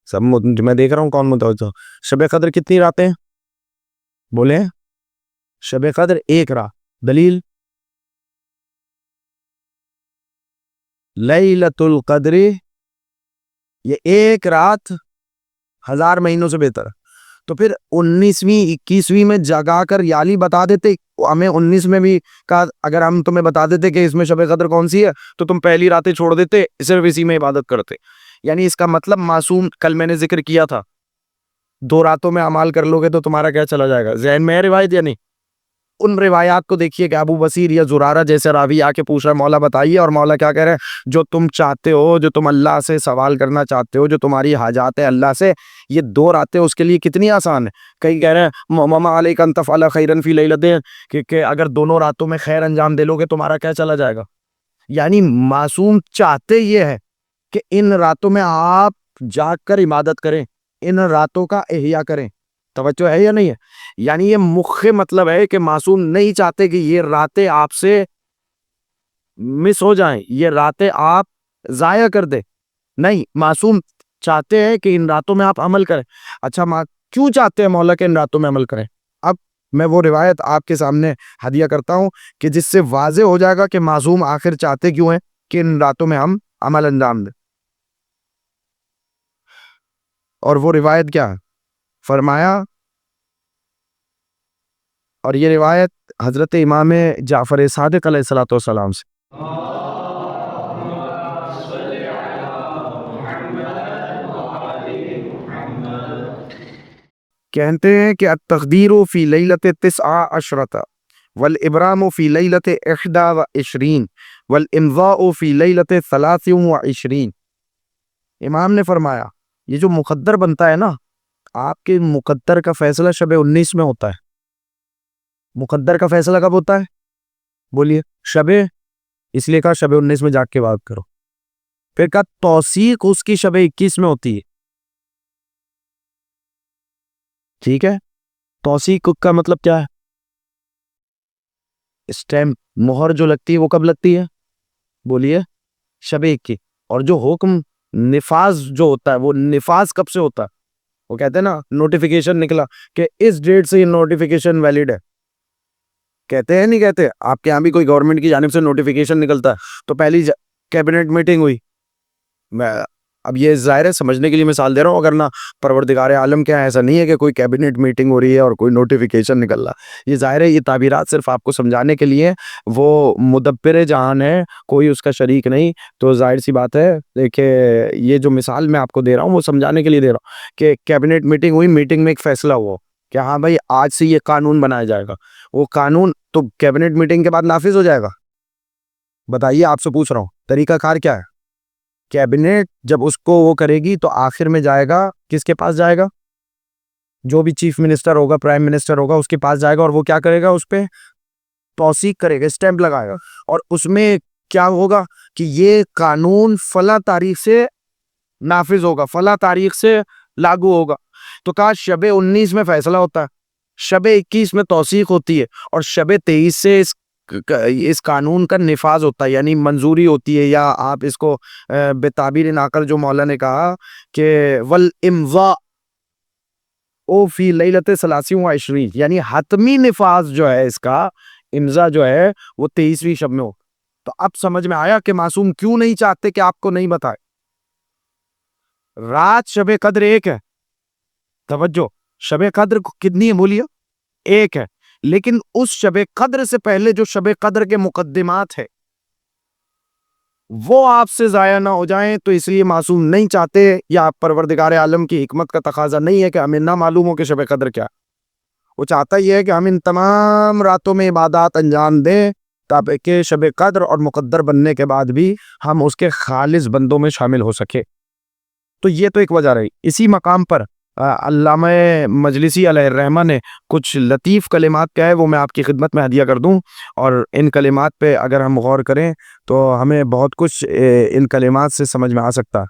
سب میں دیکھ رہا ہوں کون متوجہ. شب قدر کتنی راتیں ہیں؟ بولیں. شب قدر ایک رات. دلیل لیلۃ القدر، یہ ایک رات 1000 مہینوں سے بہتر. تو پھر 19ویں 21ویں میں جگا کر یالی بتا دیتے ہمیں. 19 میں بھی کا اگر ہم تمہیں بتا دیتے کہ اس میں شب قدر کون سی ہے تو تم پہلی راتیں چھوڑ دیتے، صرف اسی میں عبادت کرتے. یعنی اس کا مطلب معصوم، کل میں نے ذکر کیا تھا 2 راتوں میں اعمال کر لو گے تو تمہارا کیا چلا جائے گا. ذہن میں ہے روایت یا نہیں؟ ان روایات کو دیکھیے کہ ابو بصیر یا زرارہ جیسے راوی آ کے پوچھ رہا ہے مولا بتائیے، اور مولا کیا کہہ رہے ہیں؟ جو تم چاہتے ہو، جو تم اللہ سے سوال کرنا چاہتے ہو، جو تمہاری حاجات ہے اللہ سے، یہ 2 راتیں اس کے لیے کتنی آسان ہے. کئی کہہ رہے ہیں مما علیک ان تفعل خیرا فی لیلتین، کہ اگر دونوں راتوں میں خیر انجام دے لو گے تمہارا کیا چلا جائے گا. یعنی معصوم چاہتے یہ ہے کہ ان راتوں میں آپ جاگ کر عبادت کریں، ان راتوں کا احیاء کریں. توجہ ہے یا نہیں ہے؟ یعنی یہ مخ مطلب ہے کہ معصوم نہیں چاہتے کہ یہ راتیں آپ سے مس ہو جائیں، یہ راتیں آپ ضائع کر دیں. نہیں، معصوم چاہتے ہیں کہ ان راتوں میں آپ عمل کریں. اچھا کیوں چاہتے ہیں مولا کہ ان راتوں میں عمل کریں؟ اب میں وہ روایت آپ کے سامنے ہدیہ کرتا ہوں کہ جس سے واضح ہو جائے گا کہ معصوم آخر چاہتے کیوں ہیں کہ ان راتوں میں ہم عمل انجام دیں. اور وہ روایت کیا ہے؟ فرمایا، اور یہ روایت حضرت امام جعفر صادق علیہ الصلوۃ والسلام سے، کہتے ہیں کہ التقدیر فی لیلۃ 19 والابرام فی لیلۃ 21 والامضاء فی لیلۃ 23. امام نے فرمایا یہ جو مقدر بنتا ہے نا، آپ کے مقدر کا فیصلہ شب 19 میں ہوتا ہے. مقدر کا فیصلہ کب ہوتا ہے؟ بولیے. اس لیے کہا شب 19 میں جاگ کے بات کرو. پھر کہا توثیق اس کی شب 21 میں ہوتی ہے. ٹھیک ہے، توثیق کا مطلب کیا ہے؟ اسٹیمپ، مہر جو لگتی ہے وہ کب لگتی ہے؟ بولیے. شب 21. اور جو حکم نفاذ جو ہوتا ہے وہ نفاذ کب سے ہوتا ہے؟ وہ کہتے ہیں نا نوٹیفیکیشن نکلا کہ اس ڈیٹ سے یہ نوٹیفیکیشن ویلڈ ہے، کہتے ہیں نہیں کہتے؟ آپ کے یہاں بھی کوئی گورنمنٹ کی جانب سے نوٹیفیکیشن نکلتا ہے تو پہلی کیبنٹ میٹنگ ہوئی. میں اب یہ ظاہر ہے سمجھنے کے لیے مثال دے رہا ہوں، اگر نہ پروردگار عالم کیا ایسا نہیں ہے کہ کوئی کیبنٹ میٹنگ ہو رہی ہے اور کوئی نوٹیفیکیشن نکل رہا. یہ ظاہر ہے یہ تعبیرات صرف آپ کو سمجھانے کے لیے. وہ مدبر جہان ہے، کوئی اس کا شریک نہیں. تو ظاہر سی بات ہے دیکھیں، یہ جو مثال میں آپ کو دے رہا ہوں وہ سمجھانے کے لیے دے رہا ہوں کہ کیبنٹ میٹنگ ہوئی، میٹنگ میں ایک فیصلہ ہوا کہ ہاں بھائی آج سے یہ قانون بنایا جائے گا. وہ قانون تو کیبنٹ میٹنگ کے بعد نافذ ہو جائے گا. بتائیے، آپ سے پوچھ رہا ہوں طریقہ کار کیا ہے؟ کیبنٹ جب اس کو وہ کرے گی تو آخر میں جائے گا، کس کے پاس جائے گا؟ جو بھی چیف منسٹر ہوگا، پرائم منسٹر ہوگا، اس کے پاس جائے گا اور وہ کیا کرے گا؟ اس پہ توثیق کرے گا، اسٹیمپ لگائے گا. اور اس میں کیا ہوگا کہ یہ قانون فلاں تاریخ سے نافذ ہوگا، فلاں تاریخ سے لاگو ہوگا. تو کہا شب 19 میں فیصلہ ہوتا ہے، شب 21 میں توثیق ہوتی ہے، اور شب 23 سے اس قانون کا نفاذ ہوتا ہے، یعنی منظوری ہوتی ہے. یا آپ اس کو بے تعبیر ناقل جو مولا نے کہا کہ والامضاء او فی لیلت 23، یعنی حتمی نفاذ جو ہے اس کا امضا جو ہے وہ 23ویں شب میں ہو. تو اب سمجھ میں آیا کہ معصوم کیوں نہیں چاہتے کہ آپ کو نہیں بتائے. رات شب قدر ایک ہے، توجہ، شب قدر کتنی ہے بولیے؟ ایک ہے. لیکن اس شب قدر سے پہلے جو شب قدر کے مقدمات ہے وہ آپ سے ضائع نہ ہو جائیں، تو اس لیے معصوم نہیں چاہتے، یا پروردگار عالم کی حکمت کا تقاضا نہیں ہے کہ ہمیں نہ معلوم ہو کہ شب قدر کیا. وہ چاہتا یہ ہے کہ ہم ان تمام راتوں میں عبادات انجام دیں تاکہ شب قدر اور مقدر بننے کے بعد بھی ہم اس کے خالص بندوں میں شامل ہو سکے. تو یہ تو ایک وجہ رہی. اسی مقام پر علامہ مجلسی علیہ الرحمہ نے کچھ لطیف کلمات کہا ہے، وہ میں آپ کی خدمت میں ہدیہ کر دوں، اور ان کلمات پہ اگر ہم غور کریں تو ہمیں بہت کچھ ان کلمات سے سمجھ میں آ سکتا ہے.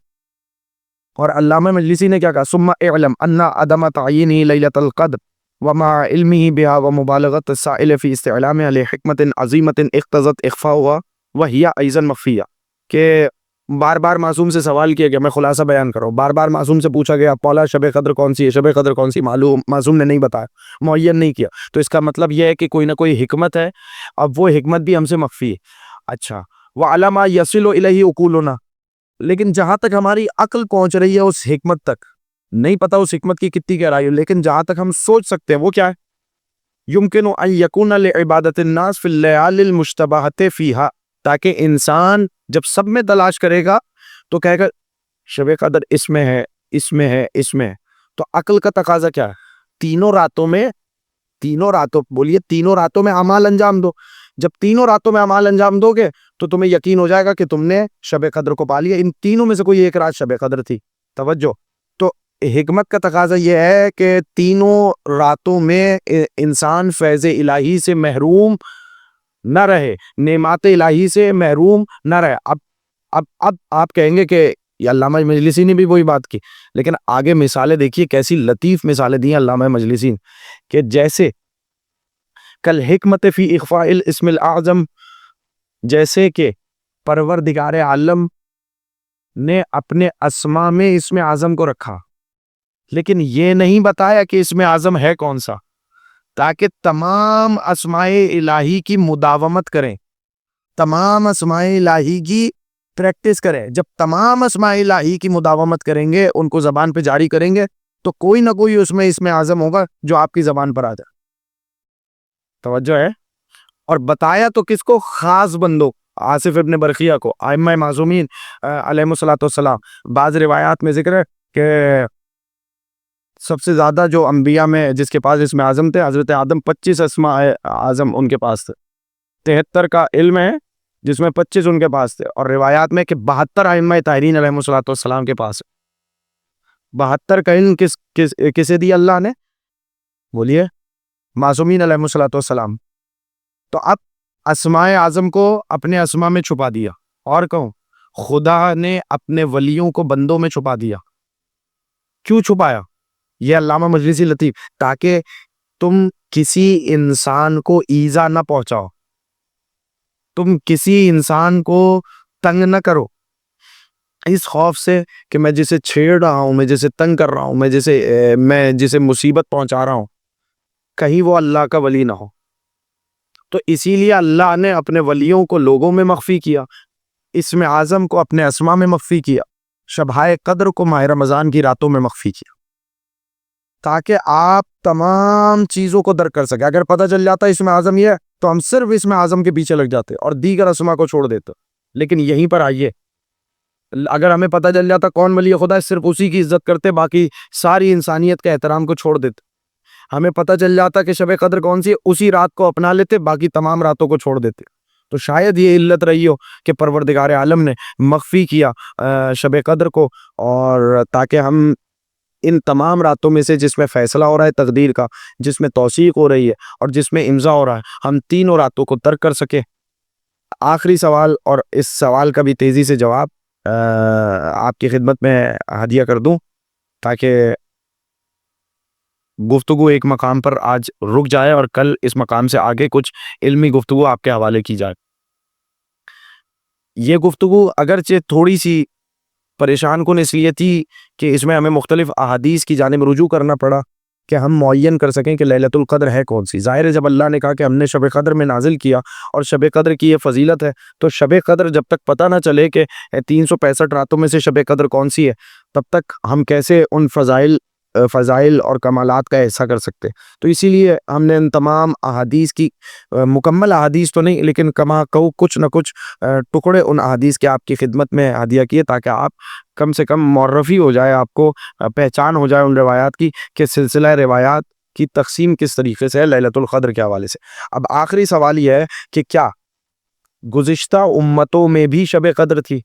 اور علامہ مجلسی نے کیا کہا؟ ثم اعلم ان عدم تعین لیلۃ القدر ومع علمه بها ومبالغت السائل فی استعلامها لحکمت عظیمت اقتضت اخفاؤها وهي ایضا مخفیہ. کہ بار بار معصوم سے سوال کیا گیا، میں خلاصہ بیان کروں، بار بار معصوم سے پوچھا گیا مولا شب قدر کون سی ہے، شب قدر کون سی؟ معصوم نے نہیں بتایا، معین نہیں کیا. تو اس کا مطلب یہ ہے کہ کوئی نہ کوئی حکمت ہے، اب وہ حکمت بھی ہم سے مخفی ہے. اچھا، وعلما یصل الیہ عقولنا، لیکن جہاں تک ہماری عقل پہنچ رہی ہے اس حکمت تک، نہیں پتا اس حکمت کی کتنی گہرائی ہے، لیکن جہاں تک ہم سوچ سکتے ہیں وہ کیا ہے؟ یمکن ان یکون لعبادت الناس فی اللیال المشتبہۃ فیہا، تاکہ انسان جب سب میں تلاش کرے گا تو کہے گا شب قدر اس میں ہے، اس میں ہے، اس میں ہے. تو عقل کا تقاضا کیا ہے؟ تینوں راتوں میں، بولیے تینوں راتوں میں اعمال انجام دو. جب تینوں راتوں میں اعمال انجام دو گے تو تمہیں یقین ہو جائے گا کہ تم نے شب قدر کو پا لیا. ان تینوں میں سے کوئی ایک رات شب قدر تھی. توجہ، تو حکمت کا تقاضا یہ ہے کہ تینوں راتوں میں انسان فیض الہی سے محروم نہ رہے، نعمات الہی سے محروم نہ رہے. اب آپ کہیں گے کہ یہ علامہ مجلسی نے بھی وہی بات کی، لیکن آگے مثالیں دیکھیے کیسی لطیف مثالیں دی ہیں علامہ مجلسی نے، کہ جیسے کل حکمت فی اخفاء الاسم الاعظم، جیسے کہ پروردگار عالم نے اپنے اسماء میں اسم اعظم کو رکھا، لیکن یہ نہیں بتایا کہ اسم اعظم ہے کون سا، تاکہ تمام اسماء الہی کی مداومت کریں، تمام اسماء الہی کی پریکٹس کریں. جب تمام اسماء الہی کی مداومت کریں گے، ان کو زبان پہ جاری کریں گے، تو کوئی نہ کوئی اس میں اسم اعظم ہوگا جو آپ کی زبان پر آ جائے. توجہ ہے. اور بتایا تو کس کو؟ خاص بندوں، آصف ابن برقیہ کو، ائمہ معصومین علیہ الصلوۃ والسلام. بعض روایات میں ذکر ہے کہ سب سے زیادہ جو انبیاء میں جس کے پاس اسم اعظم تھے، حضرت آدم، 25 اسماء اعظم ان کے پاس تھے. 73 کا علم ہے جس میں 25 ان کے پاس تھے، اور روایات میں کہ 72 ائمہ طاہرین علیہ الصلوۃ والسلام کے پاس ہے. 72 کا علم کسے دیا اللہ نے؟ بولیے، معصومین علیہ الصلوۃ والسلام. تو اب اسماء اعظم کو اپنے اسماء میں چھپا دیا، اور کہوں خدا نے اپنے ولیوں کو بندوں میں چھپا دیا. کیوں چھپایا؟ یہ علامہ مجلسی لطیف، تاکہ تم کسی انسان کو ایذا نہ پہنچاؤ، تم کسی انسان کو تنگ نہ کرو، اس خوف سے کہ میں جسے چھیڑ رہا ہوں، میں جسے تنگ کر رہا ہوں، میں جسے مصیبت پہنچا رہا ہوں، کہیں وہ اللہ کا ولی نہ ہو. تو اسی لیے اللہ نے اپنے ولیوں کو لوگوں میں مخفی کیا، اسم اعظم کو اپنے اسما میں مخفی کیا، شبہائے قدر کو ماہ رمضان کی راتوں میں مخفی کیا، تاکہ آپ تمام چیزوں کو درک کر سکے۔ اگر پتہ چل جاتا اسم اعظم یہ ہے تو ہم صرف اسم اعظم کے پیچھے لگ جاتے اور دیگر اسما کو چھوڑ دیتے، لیکن یہیں پر آئیے، اگر ہمیں پتہ چل جاتا کون ولی خدا ہے صرف اسی کی عزت کرتے، باقی ساری انسانیت کے احترام کو چھوڑ دیتے۔ ہمیں پتہ چل جاتا کہ شب قدر کون سی ہے، اسی رات کو اپنا لیتے، باقی تمام راتوں کو چھوڑ دیتے۔ تو شاید یہ علت رہی ہو کہ پروردگار عالم نے مخفی کیا شب قدر کو، اور تاکہ ہم ان تمام راتوں میں سے جس میں فیصلہ ہو رہا ہے تقدیر کا، جس میں توثیق ہو رہی ہے اور جس میں امضا ہو رہا ہے، ہم تینوں راتوں کو ترک کر سکے۔ آخری سوال، اور اس سوال کا بھی تیزی سے جواب آپ کی خدمت میں ہدیہ کر دوں تاکہ گفتگو ایک مقام پر آج رک جائے اور کل اس مقام سے آگے کچھ علمی گفتگو آپ کے حوالے کی جائے۔ یہ گفتگو اگرچہ تھوڑی سی پریشان کن اس لیے تھی کہ اس میں ہمیں مختلف احادیث کی جانب رجوع کرنا پڑا کہ ہم معین کر سکیں کہ لیلۃ القدر ہے کون سی۔ ظاہر ہے جب اللہ نے کہا کہ ہم نے شب قدر میں نازل کیا اور شب قدر کی یہ فضیلت ہے، تو شب قدر جب تک پتہ نہ چلے کہ 365 راتوں میں سے شب قدر کون سی ہے، تب تک ہم کیسے ان فضائل اور کمالات کا احسا کر سکتے۔ تو اسی لیے ہم نے ان تمام احادیث کی مکمل احادیث تو نہیں لیکن کما کو کچھ نہ کچھ ٹکڑے ان احادیث کے آپ کی خدمت میں ہدیہ کیے، تاکہ آپ کم سے کم معرفی ہو جائے، آپ کو پہچان ہو جائے ان روایات کی کہ سلسلہ روایات کی تقسیم کس طریقے سے ہے لیلۃ القدر کے حوالے سے۔ اب آخری سوال یہ ہے کہ کیا گزشتہ امتوں میں بھی شب قدر تھی؟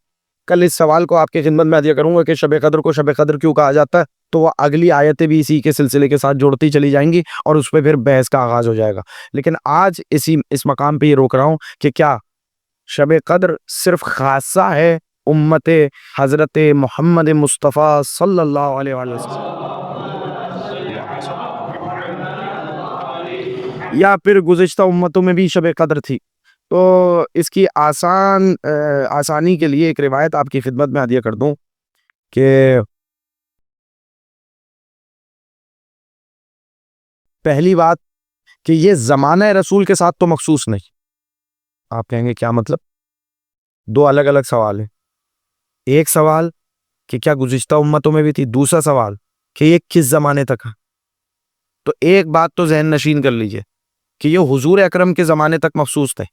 کل اس سوال کو آپ کی خدمت میں ہدیہ کروں گا کہ شب قدر کو شب قدر کیوں کہا جاتا ہے، تو وہ اگلی آیتیں بھی اسی کے سلسلے کے ساتھ جوڑتی چلی جائیں گی اور اس پہ پھر بحث کا آغاز ہو جائے گا۔ لیکن آج اس مقام پہ یہ روک رہا ہوں کہ کیا شب قدر صرف خاصہ ہے امت حضرت محمد مصطفیٰ صلی اللہ علیہ وسلم، یا پھر گزشتہ امتوں میں بھی شب قدر تھی؟ تو اس کی آسانی کے لیے ایک روایت آپ کی خدمت میں ہدیہ کر دوں کہ پہلی بات کہ یہ زمانہ رسول کے ساتھ تو مخصوص نہیں۔ آپ کہیں گے کیا مطلب؟ دو الگ الگ سوال ہیں۔ ایک سوال کہ کیا گزشتہ امتوں میں بھی تھی، دوسرا سوال کہ یہ کس زمانے تک ہے۔ تو ایک بات تو ذہن نشین کر لیجئے کہ یہ حضور اکرم کے زمانے تک مخصوص تھے،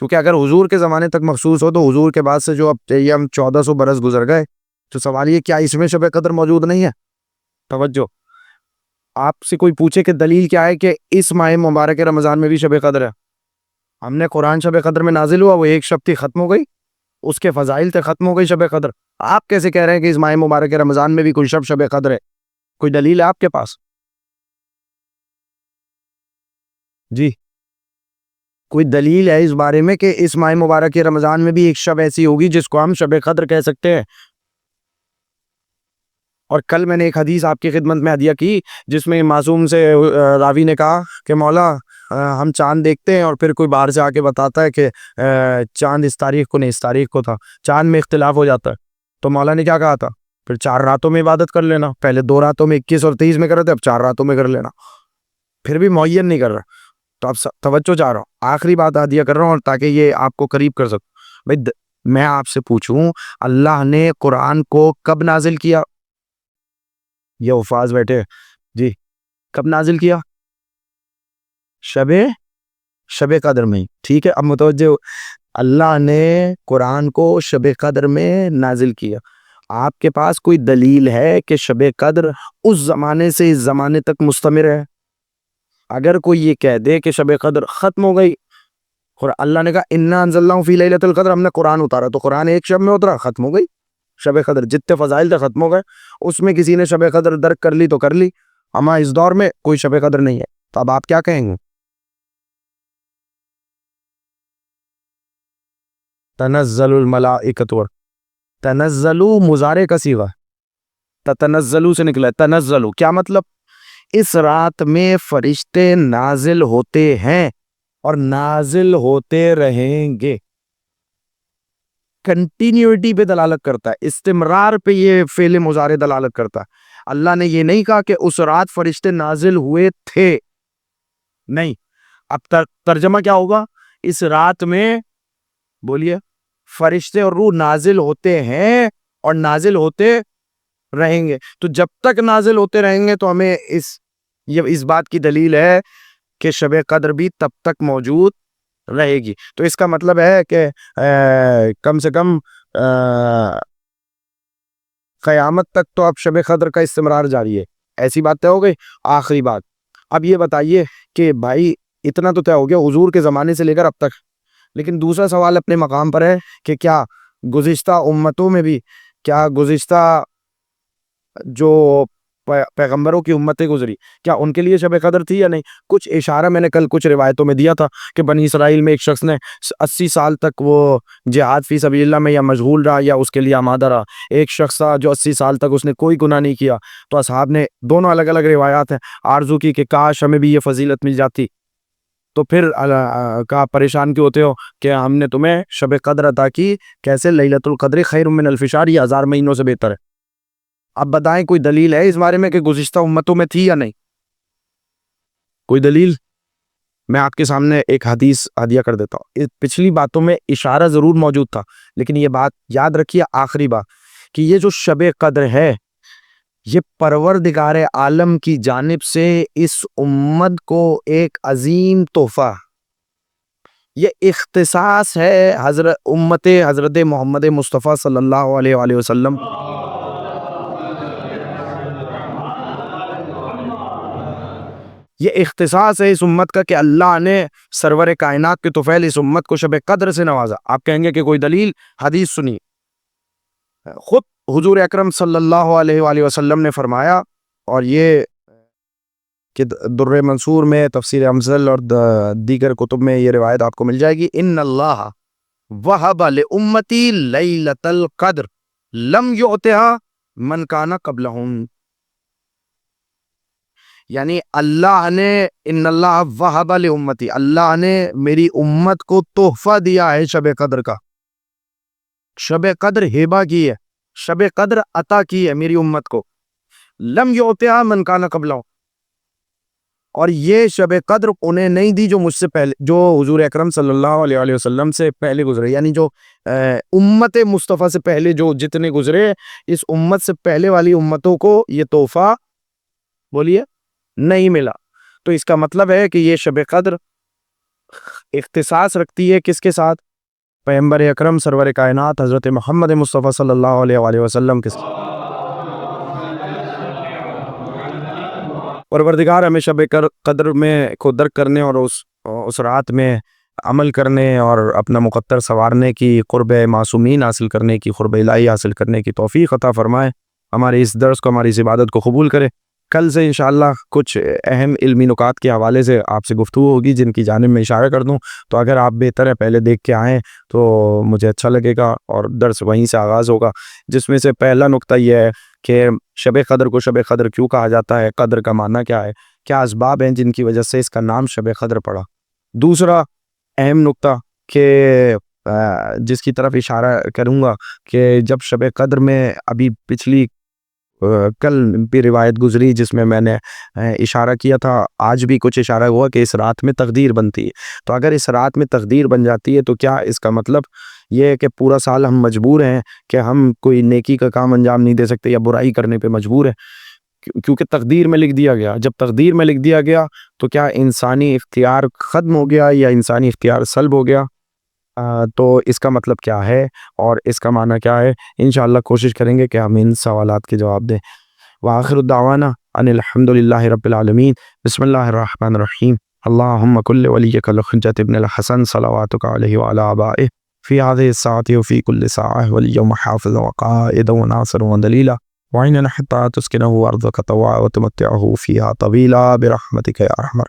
کیونکہ اگر حضور کے زمانے تک مخصوص ہو تو حضور کے بعد سے جو اب چاہیے ہم 1400 برس گزر گئے، تو سوال یہ کیا اس میں شب قدر موجود نہیں ہے؟ توجہ، آپ سے کوئی پوچھے کہ دلیل کیا ہے کہ اس ماہ مبارک رمضان میں بھی شب قدر ہے، ہم نے قرآن شب قدر میں نازل ہوا، وہ ایک شب تھی ختم ہو گئی، اس کے فضائل تھے ختم ہو گئی شب قدر۔ آپ کیسے کہہ رہے ہیں کہ اس ماہ مبارک رمضان میں بھی کوئی شب قدر ہے؟ کوئی دلیل ہے آپ کے پاس؟ جی، کوئی دلیل ہے اس بارے میں کہ اس ماہ مبارک رمضان میں بھی ایک شب ایسی ہوگی جس کو ہم شب قدر کہہ سکتے ہیں؟ اور کل میں نے ایک حدیث آپ کی خدمت میں ہدیہ کی جس میں معصوم سے راوی نے کہا کہ مولا ہم چاند دیکھتے ہیں اور پھر کوئی باہر سے آ کے بتاتا ہے کہ چاند اس تاریخ کو نہیں اس تاریخ کو تھا، چاند میں اختلاف ہو جاتا ہے۔ تو مولا نے کیا کہا تھا؟ پھر 4 راتوں میں عبادت کر لینا، پہلے 2 راتوں میں 21 اور 23 میں کر رہے تھے، اب 4 راتوں میں کر لینا، پھر بھی معین نہیں کر رہا۔ تو اب توجہ چاہ رہا ہوں، آخری بات ہدیہ کر رہا ہوں اور تاکہ یہ آپ کو قریب کر سکوں۔ بھائی میں آپ سے پوچھوں، اللہ نے قرآن کو کب نازل کیا؟ یہ حفاظ بیٹھے جی، کب نازل کیا؟ شب قدر میں، ٹھیک ہے۔ اب متوجہ ہو، اللہ نے قرآن کو شب قدر میں نازل کیا۔ آپ کے پاس کوئی دلیل ہے کہ شب قدر اس زمانے سے اس زمانے تک مستمر ہے؟ اگر کوئی یہ کہہ دے کہ شب قدر ختم ہو گئی، اور اللہ نے کہا انا انزلناہ فی لیلۃ القدر، ہم نے قرآن اتارا تو قرآن ایک شب میں اترا، ختم ہو گئی شب قدر، جتنے فضائل تھے ختم ہو گئے، اس میں کسی نے شب قدر درک کر لی تو کر لی، اما اس دور میں کوئی شب قدر نہیں ہے۔ تو اب آپ کیا کہیں گے؟ تنزل الملائکۃ، تنزلو مضارع کا صیغہ، تتنزلو سے نکلا ہے، تنزلو کیا مطلب؟ اس رات میں فرشتے نازل ہوتے ہیں اور نازل ہوتے رہیں گے۔ کنٹینیوٹی پہ دلالت کرتا ہے، استمرار پہ یہ فعل مضارع دلالت کرتا ہے۔ اللہ نے یہ نہیں کہا کہ اس رات فرشتے نازل ہوئے تھے، نہیں، اب ترجمہ کیا ہوگا؟ اس رات میں بولیے فرشتے اور روح نازل ہوتے ہیں اور نازل ہوتے رہیں گے. تو جب تک نازل ہوتے رہیں گے تو ہمیں اس بات کی دلیل ہے کہ شب قدر بھی تب تک موجود رہے گی. تو اس کا مطلب ہے کہ کم سے کم قیامت تک تو اب شب قدر کا استمرار جاری ہے. ایسی بات طے ہو گئی. آخری بات اب یہ بتائیے کہ بھائی اتنا تو طے ہو گیا حضور کے زمانے سے لے کر اب تک، لیکن دوسرا سوال اپنے مقام پر ہے کہ کیا گزشتہ امتوں میں بھی، کیا گزشتہ جو پیغمبروں کی امتیں گزری، کیا ان کے لیے شب قدر تھی یا نہیں؟ کچھ اشارہ میں نے کل کچھ روایتوں میں دیا تھا کہ بنی اسرائیل میں ایک شخص نے 80 سال تک وہ جہاد فی سبیل اللہ میں یا مشغول رہا یا اس کے لیے آمادہ رہا. ایک شخص تھا جو 80 سال تک اس نے کوئی گناہ نہیں کیا. تو اصحاب نے دونوں الگ الگ روایات ہیں آرزو کی کہ کاش ہمیں بھی یہ فضیلت مل جاتی. تو پھر کہا پریشان کیوں ہوتے ہو کہ ہم نے تمہیں شب قدر عطا کی. کیسے؟ لیلۃ القدر خیر من الف شہر، یہ 1000 مہینوں سے بہتر ہے. اب بتائیں کوئی دلیل ہے اس بارے میں کہ گزشتہ امتوں میں تھی یا نہیں؟ کوئی دلیل؟ میں آپ کے سامنے ایک حدیث عادیہ کر دیتا ہوں. پچھلی باتوں میں اشارہ ضرور موجود تھا، لیکن یہ بات یاد رکھیے آخری بات کہ یہ جو شب قدر ہے یہ پروردگار عالم کی جانب سے اس امت کو ایک عظیم تحفہ، یہ اختصاص ہے حضرت محمد مصطفیٰ صلی اللہ علیہ وآلہ وسلم. یہ اختصاص ہے اس امت کا کہ اللہ نے سرور کائنات کے طفیل اس امت کو شب قدر سے نوازا. آپ کہیں گے کہ کوئی دلیل؟ حدیث سنی. خود حضور اکرم صلی اللہ علیہ وآلہ وسلم نے فرمایا، اور یہ کہ در منصور میں، تفسیر امزل اور دیگر کتب میں یہ روایت آپ کو مل جائے گی. ان اللہ وہب لامتی لیلۃ القدر لم یعطها من کان قبلہم. یعنی اللہ نے، ان اللہ وہب لامتی، اللہ نے میری امت کو تحفہ دیا ہے شب قدر کا. شب قدر ہبہ کی ہے، شب قدر عطا کی ہے میری امت کو. لم یعطها من کان قبلہم، اور یہ شب قدر انہیں نہیں دی جو مجھ سے پہلے، جو حضور اکرم صلی اللہ علیہ وآلہ وسلم سے پہلے گزرے. یعنی جو امت مصطفیٰ سے پہلے جو جتنے گزرے، اس امت سے پہلے والی امتوں کو یہ تحفہ بولیے نہیں ملا. تو اس کا مطلب ہے کہ یہ شب قدر اختصاص رکھتی ہے کس کے ساتھ؟ پیغمبر اکرم سرور کائنات حضرت محمد مصطفیٰ صلی اللہ علیہ وآلہ وسلم کے ساتھ. پروردگار ہمیں شب قدر میں کو درک کرنے اور اس رات میں عمل کرنے اور اپنا مقدر سنوارنے کی، قرب معصومین حاصل کرنے کی، قرب الہی حاصل کرنے کی توفیق عطا فرمائے. ہمارے اس درس کو، ہماری اس عبادت کو قبول کرے. کل سے انشاءاللہ کچھ اہم علمی نکات کے حوالے سے آپ سے گفتگو ہوگی جن کی جانب میں اشارہ کر دوں. تو اگر آپ بہتر ہے پہلے دیکھ کے آئیں تو مجھے اچھا لگے گا، اور درس وہیں سے آغاز ہوگا. جس میں سے پہلا نقطہ یہ ہے کہ شب قدر کو شب قدر کیوں کہا جاتا ہے، قدر کا معنی کیا ہے، کیا اسباب ہیں جن کی وجہ سے اس کا نام شب قدر پڑا. دوسرا اہم نقطہ کہ جس کی طرف اشارہ کروں گا کہ جب شب قدر میں ابھی پچھلی کل بھی روایت گزری جس میں نے اشارہ کیا تھا، آج بھی کچھ اشارہ ہوا کہ اس رات میں تقدیر بنتی ہے. تو اگر اس رات میں تقدیر بن جاتی ہے تو کیا اس کا مطلب یہ ہے کہ پورا سال ہم مجبور ہیں کہ ہم کوئی نیکی کا کام انجام نہیں دے سکتے یا برائی کرنے پہ مجبور ہیں؟ کیونکہ تقدیر میں لکھ دیا گیا. جب تقدیر میں لکھ دیا گیا تو کیا انسانی اختیار ختم ہو گیا یا انسانی اختیار سلب ہو گیا؟ تو اس کا مطلب کیا ہے اور اس کا معنی کیا ہے؟ انشاءاللہ کوشش کریں گے کہ ہم ان سوالات کے جواب دیں. وآخر الدعوانا ان الحمدللہ رب العالمین. بسم اللہ الرحمن الرحیم. اللہم کل ولیک الحجۃ ابن الحسن صلواتک علیہ وعلی آبائہ فی هذه الساعة وفی کل ساعة ولیم حافظ وقائد وناصر ودلیلا وعینا حتی تسکنہ ارضک طوعا وتمتعہ فیہا طویلا برحمتک یا ارحم